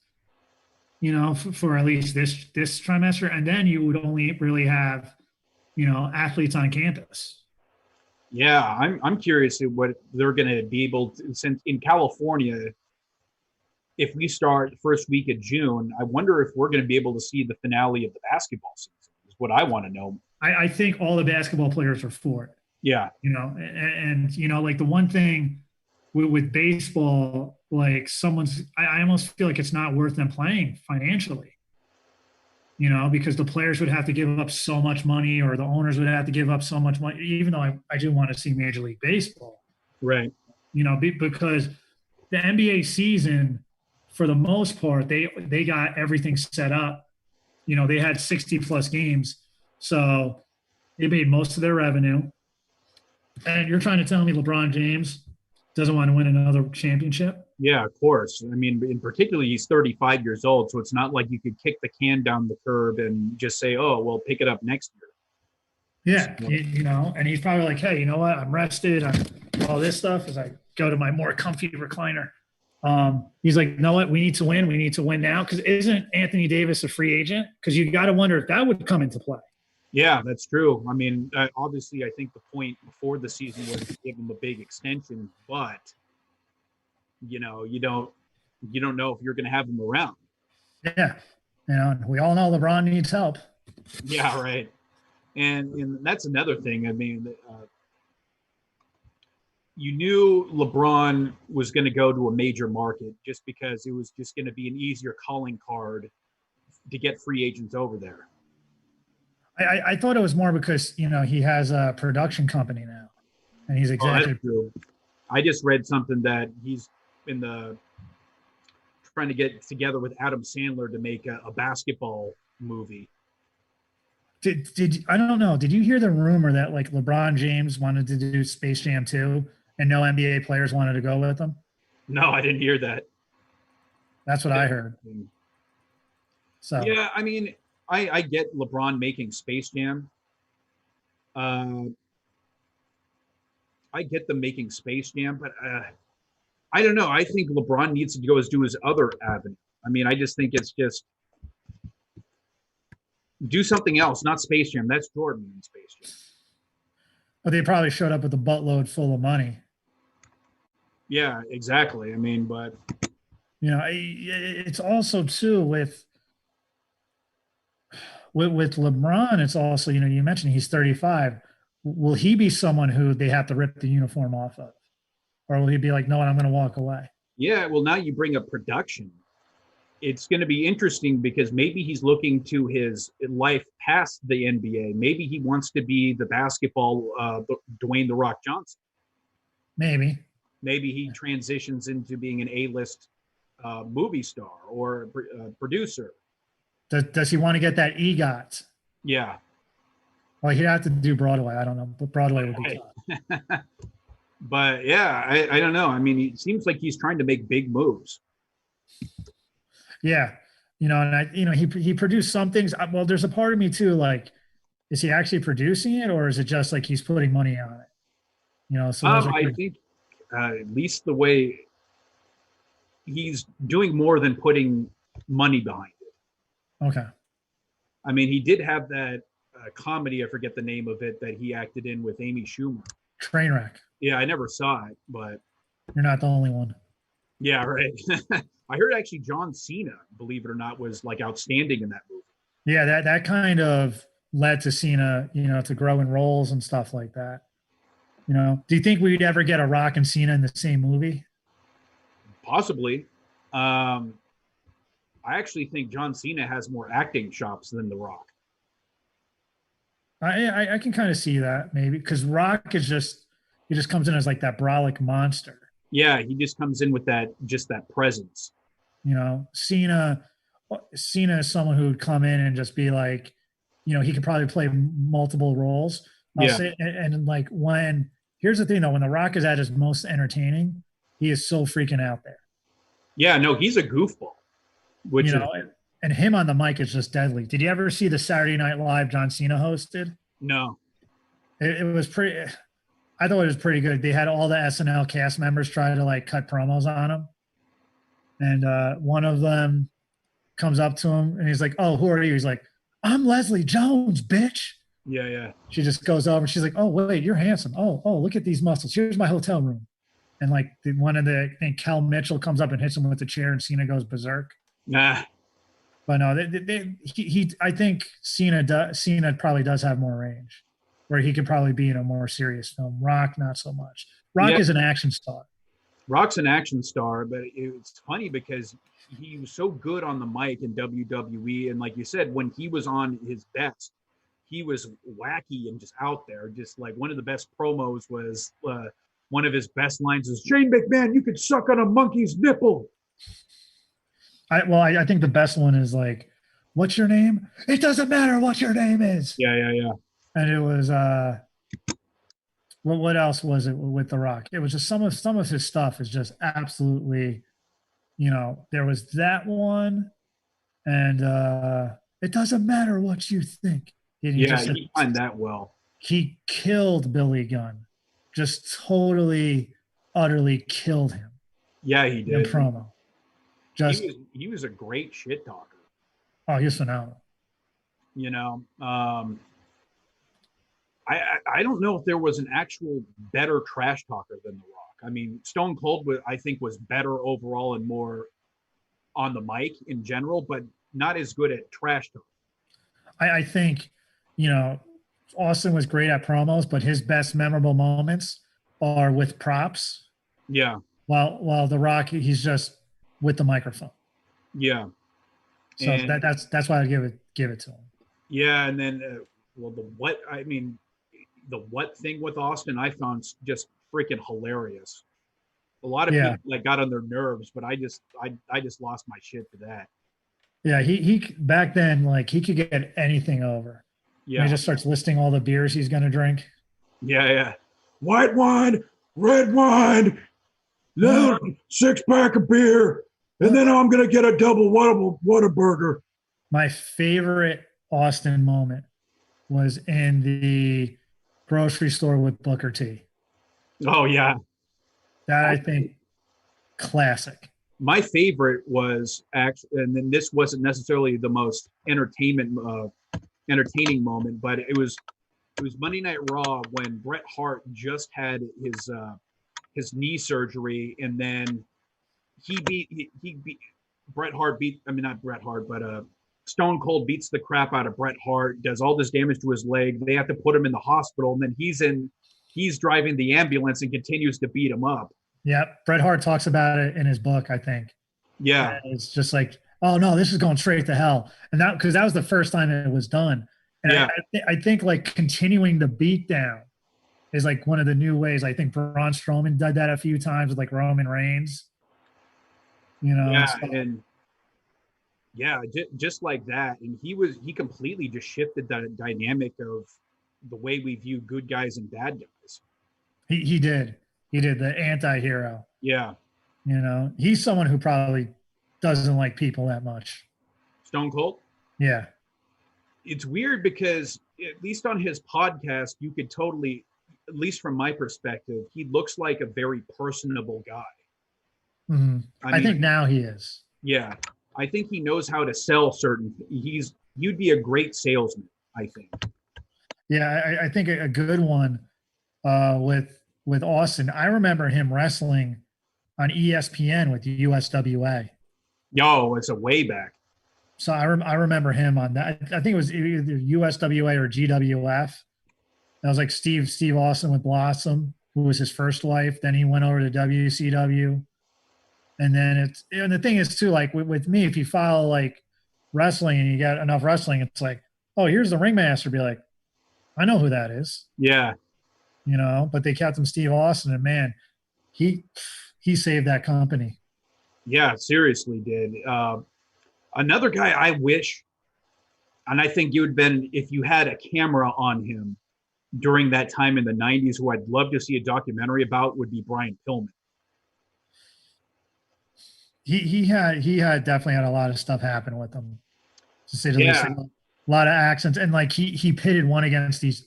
for at least this trimester. And then you would only really have, athletes on campus. Yeah, I'm curious what they're going to be able to, since in California, if we start the first week of June, I wonder if we're going to be able to see the finale of the basketball season, is what I want to know. I think all the basketball players are for it. Yeah. And like the one thing with baseball, like I almost feel like it's not worth them playing financially. Because the players would have to give up so much money, or the owners would have to give up so much money, even though I do want to see Major League Baseball. Right. Because the NBA season, for the most part, they got everything set up. They had 60 plus games. So they made most of their revenue. And you're trying to tell me LeBron James doesn't want to win another championship? Yeah, of course. I mean, in particular, he's 35 years old, so it's not like you could kick the can down the curb and just say, oh, well, pick it up next year. Yeah, and he's probably like, hey, you know what? I'm rested. I'm all this stuff as I go to my more comfy recliner. He's like, you know what? We need to win. We need to win now. Because isn't Anthony Davis a free agent? Because you got to wonder if that would come into play. Yeah, that's true. I mean, obviously, I think the point before the season was to give him a big extension, but you don't know if you're going to have him around. Yeah. We all know LeBron needs help. Yeah, right. And that's another thing. I mean, you knew LeBron was going to go to a major market just because it was just going to be an easier calling card to get free agents over there. I thought it was more because, he has a production company now and he's Oh, that's executive. true. I just read something that he's in the trying to get together with Adam Sandler to make a basketball movie. Did I don't know. Did you hear the rumor that like LeBron James wanted to do Space Jam 2 and no NBA players wanted to go with him? No, I didn't hear that. That's what I heard. So Yeah, I mean, I get LeBron making Space Jam. Uh, I get them making Space Jam, but I don't know. I think LeBron needs to go do his other avenue. I mean, I just think it's just do something else, not Space Jam. That's Jordan in Space Jam. but they probably showed up with a buttload full of money. Yeah, exactly. I mean, but it's also too with LeBron. It's also you mentioned he's 35. Will he be someone who they have to rip the uniform off of, or will he be like, no, I'm going to walk away? yeah, well, now you bring up production. It's going to be interesting because maybe he's looking to his life past the NBA. Maybe he wants to be the basketball Dwayne the Rock Johnson. Maybe He transitions into being an A-list movie star or producer. Does he want to get that EGOT? Yeah. Well, he'd have to do Broadway. I don't know, but Broadway would be tough. But yeah, I don't know. I mean, it seems like he's trying to make big moves. Yeah, and he produced some things. Well, there's a part of me too. Like, is he actually producing it, or is it just like he's putting money on it? So I think at least the way he's doing more than putting money behind it. Okay. I mean, he did have that comedy. I forget the name of it that he acted in with Amy Schumer. Trainwreck. Yeah, I never saw it, but you're not the only one. Yeah, right. I heard actually John Cena, believe it or not, was like outstanding in that movie. Yeah, that kind of led to Cena, to grow in roles and stuff like that. Do you think we'd ever get a Rock and Cena in the same movie? Possibly. I actually think John Cena has more acting chops than The Rock. I can kind of see that maybe because Rock is he just comes in as like that brolic monster. Yeah, he just comes in with that presence. Cena is someone who would come in and just be like, he could probably play multiple roles. And like here's the thing though, when The Rock is at his most entertaining, he is so freaking out there. Yeah, no, he's a goofball. And him on the mic is just deadly. Did you ever see the Saturday Night Live John Cena hosted? No. It was pretty. I thought it was pretty good. They had all the SNL cast members try to like cut promos on him, and one of them comes up to him and he's like, "Oh, who are you?" He's like, "I'm Leslie Jones, bitch." Yeah. She just goes over and she's like, "Oh, wait, you're handsome. Oh, look at these muscles. Here's my hotel room." And like I think Kel Mitchell comes up and hits him with the chair, and Cena goes berserk. Nah. But no, I think Cena probably does have more range, where he could probably be in a more serious film. Rock, not so much. Rock is an action star. Rock's an action star, but it's funny because he was so good on the mic in WWE, and like you said, when he was on his best, he was wacky and just out there. Just like one of the best promos was one of his best lines is, "Shane McMahon, you could suck on a monkey's nipple." I think the best one is like, "What's your name? It doesn't matter what your name is." Yeah. And it was what else was it with The Rock? It was just some of his stuff is just absolutely, there was that one, and it doesn't matter what you think. He timed that well. He killed Billy Gunn, just totally, utterly killed him. Yeah, he did. In promo. He was a great shit talker. Oh, he was phenomenal. I don't know if there was an actual better trash talker than The Rock. I mean, Stone Cold, I think, was better overall and more on the mic in general, but not as good at trash talk. I think, you know, Austin was great at promos, but his best memorable moments are with props. Yeah. While The Rock, he's just with the microphone. Yeah. So and, that's why I give it to him. Yeah, and then the what thing with Austin I found just freaking hilarious. A lot of people like got on their nerves, but I just lost my shit to that. Yeah, he back then, like, he could get anything over. Yeah. And he just starts listing all the beers he's gonna drink. Yeah. White wine, red wine, little 6-pack of beer, and then I'm gonna get a double Whataburger. My favorite Austin moment was in the grocery store with Booker T. Oh yeah, that I think classic. My favorite was actually, and then this wasn't necessarily the most entertaining moment, but it was Monday Night Raw when Bret Hart just had his knee surgery, and then he beat Bret Hart not Bret Hart, but Stone Cold beats the crap out of Bret Hart, does all this damage to his leg. They have to put him in the hospital, and then he's driving the ambulance and continues to beat him up. Yeah, Bret Hart talks about it in his book, I think. Yeah, and it's just like, oh no, this is going straight to hell, and that because that was the first time it was done. And yeah. I think like continuing the beatdown is like one of the new ways. I think Braun Strowman did that a few times with like Roman Reigns. Just like that. And he completely just shifted the dynamic of the way we view good guys and bad guys. He did the anti-hero. Yeah. He's someone who probably doesn't like people that much. Stone Cold? Yeah. It's weird because at least on his podcast, you could totally, at least from my perspective, he looks like a very personable guy. Mm-hmm. I think now he is. Yeah. I think he knows how to sell you'd be a great salesman, I think. Yeah, I think a good one with Austin. I remember him wrestling on ESPN with the USWA. Yo, it's a way back. So I remember him on that. I think it was either USWA or GWF. That was like Steve Austin with Blossom, who was his first wife. Then he went over to WCW. And then the thing is too, like with me, if you follow like wrestling and you got enough wrestling, it's like, oh, here's the ringmaster. Be like, I know who that is. Yeah. But they kept him Steve Austin, and man, he saved that company. Yeah, seriously did. Another guy I wish, and I think you would been, if you had a camera on him during that time in the 90s, who I'd love to see a documentary about, would be Brian Pillman. He had definitely had a lot of stuff happen with him, to say the least. A lot of accents, and like he pitted one against each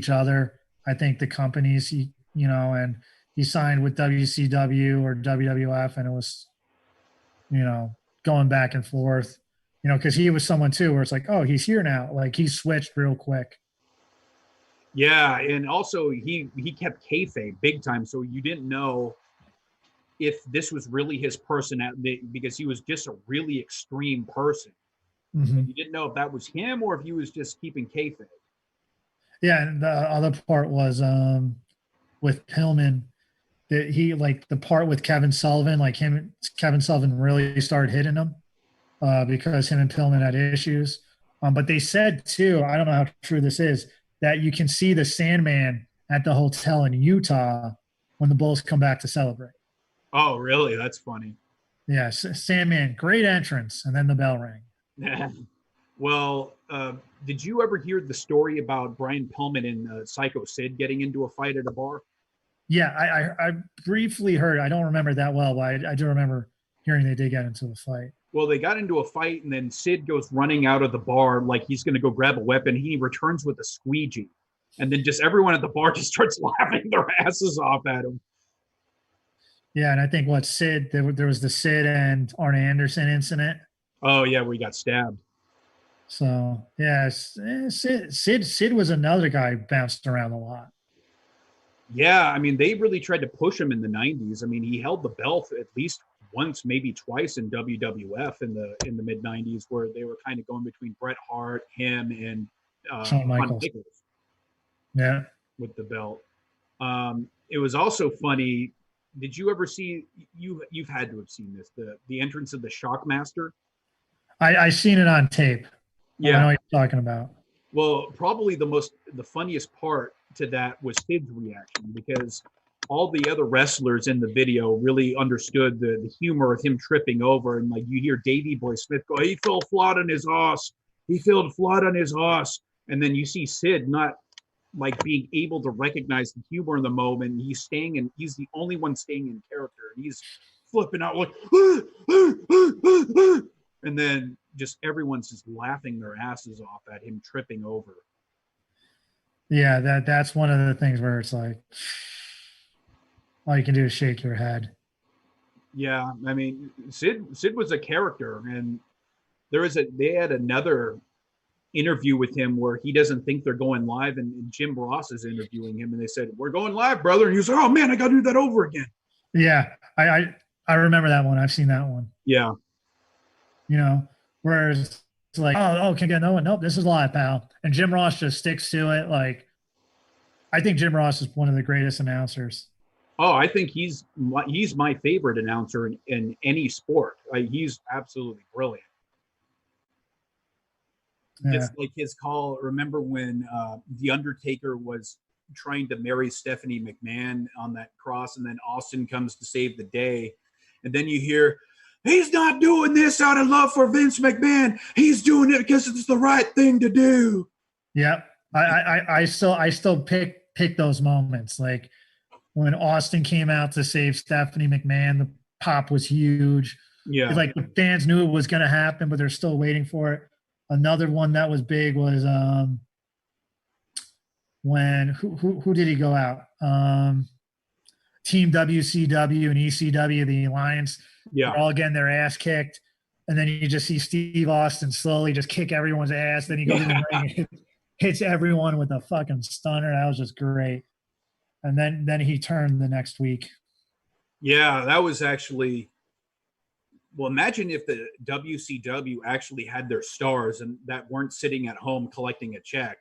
other. I think the companies and he signed with WCW or WWF, and it was going back and forth, because he was someone too where it's like, oh, he's here now, like he switched real quick. Yeah, and also he kept kayfabe big time, so you didn't know if this was really his personality, because he was just a really extreme person. Mm-hmm. You didn't know if that was him or if he was just keeping kayfabe. Yeah, and the other part was with Pillman, that he, like, the part with Kevin Sullivan, like Kevin Sullivan really started hitting him because him and Pillman had issues. But they said too, I don't know how true this is, that you can see the Sandman at the hotel in Utah when the Bulls come back to celebrate. Oh, really? That's funny. Yeah, Sandman, great entrance, and then the bell rang. Well, did you ever hear the story about Brian Pillman and Psycho Sid getting into a fight at a bar? Yeah, I briefly heard. I don't remember that well, but I do remember hearing they did get into a fight. Well, they got into a fight, and then Sid goes running out of the bar like he's going to go grab a weapon. He returns with a squeegee, and then just everyone at the bar just starts laughing their asses off at him. Yeah, and I think Sid, there was the Sid and Arn Anderson incident. Oh, yeah, where he got stabbed. So yeah, Sid was another guy who bounced around a lot. Yeah, I mean, they really tried to push him in the '90s. I mean, he held the belt at least once, maybe twice in WWF in the mid '90s, where they were kind of going between Bret Hart, him, and Shawn Shawn Michaels. Michaels Yeah. with the belt. It was also funny. Did you ever see? You've had to have seen this. The entrance of the Shockmaster. I seen it on tape. I know Yeah. what you're talking about. Well, probably the funniest part to that was Sid's reaction, because all the other wrestlers in the video really understood the humor of him tripping over, and like you hear Davey Boy Smith go, "He fell flat on his ass. He fell flat on his ass," and then you see Sid not like being able to recognize the humor in the moment. He's staying in. He's the only one staying in character, and he's flipping out like, and then just everyone's just laughing their asses off at him tripping over. Yeah, that's one of the things where it's like all you can do is shake your head. Yeah, I mean, Sid was a character, and they had another interview with him where he doesn't think they're going live, and Jim Ross is interviewing him, and they said, "We're going live, brother," and he was like, "Oh man, I got to do that over again." Yeah, I remember that one. I've seen that one. Yeah, You know, whereas it's like, oh, can get no one. Nope, this is live, pal. And Jim Ross just sticks to it. Like, I think Jim Ross is one of the greatest announcers. oh, I think he's my favorite announcer in any sport. He's absolutely brilliant. Yeah. Just like his call. Remember when the Undertaker was trying to marry Stephanie McMahon on that cross, and then Austin comes to save the day, and then you hear, "He's not doing this out of love for Vince McMahon. He's doing it because it's the right thing to do." Yep. I still pick those moments. Like when Austin came out to save Stephanie McMahon, the pop was huge. Yeah. It's like the fans knew it was going to happen, but they're still waiting for it. Another one that was big was when who did he go out? Team WCW and ECW, the Alliance. Yeah. They're all getting their ass kicked. And then you just see Steve Austin slowly just kick everyone's ass. Then he goes in the ring and hits everyone with a fucking stunner. That was just great. And then he turned the next week. Yeah, that was actually. Well, imagine if the WCW actually had their stars and that weren't sitting at home collecting a check.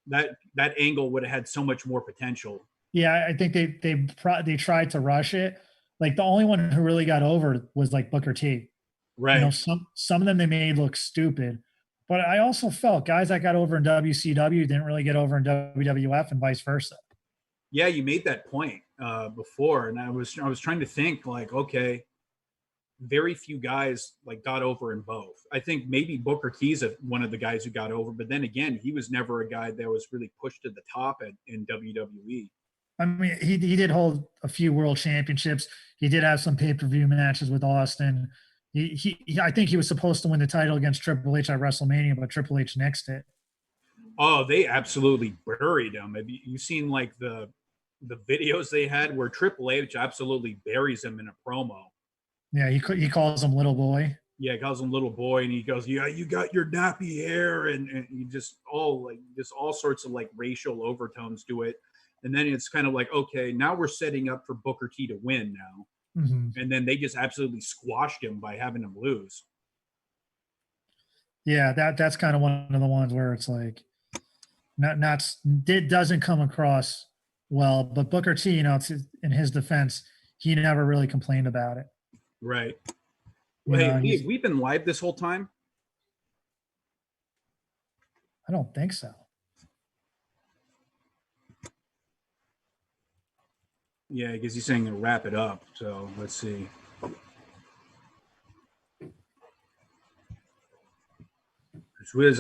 That angle would have had so much more potential. Yeah, I think they tried to rush it. Like the only one who really got over was like Booker T. Right. You know, some of them they made look stupid. But I also felt guys that got over in WCW didn't really get over in WWF and vice versa. Yeah, you made that point before, and I was trying to think like, okay, very few guys like got over in both. I think maybe Booker T's one of the guys who got over, but then again, he was never a guy that was really pushed to the top in WWE. I mean, he did hold a few world championships. He did have some pay-per-view matches with Austin. I think he was supposed to win the title against Triple H at WrestleMania, but Triple H nixed it. Oh, they absolutely buried him. Have you seen like the videos they had where Triple H absolutely buries him in a promo? Yeah, he calls him little boy. Yeah, he calls him little boy, and he goes, "Yeah, you got your nappy hair," and you just all sorts of like racial overtones to it. And then it's kind of like, okay, now we're setting up for Booker T to win now. Mm-hmm. And then they just absolutely squashed him by having him lose. Yeah, that's kind of one of the ones where it's like it doesn't come across well. But Booker T, you know, in his defense, he never really complained about it. Right. Well, hey, we've been live this whole time? I don't think so. Yeah, because he's saying to wrap it up. So let's see.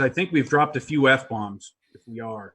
I think we've dropped a few F-bombs, if we are.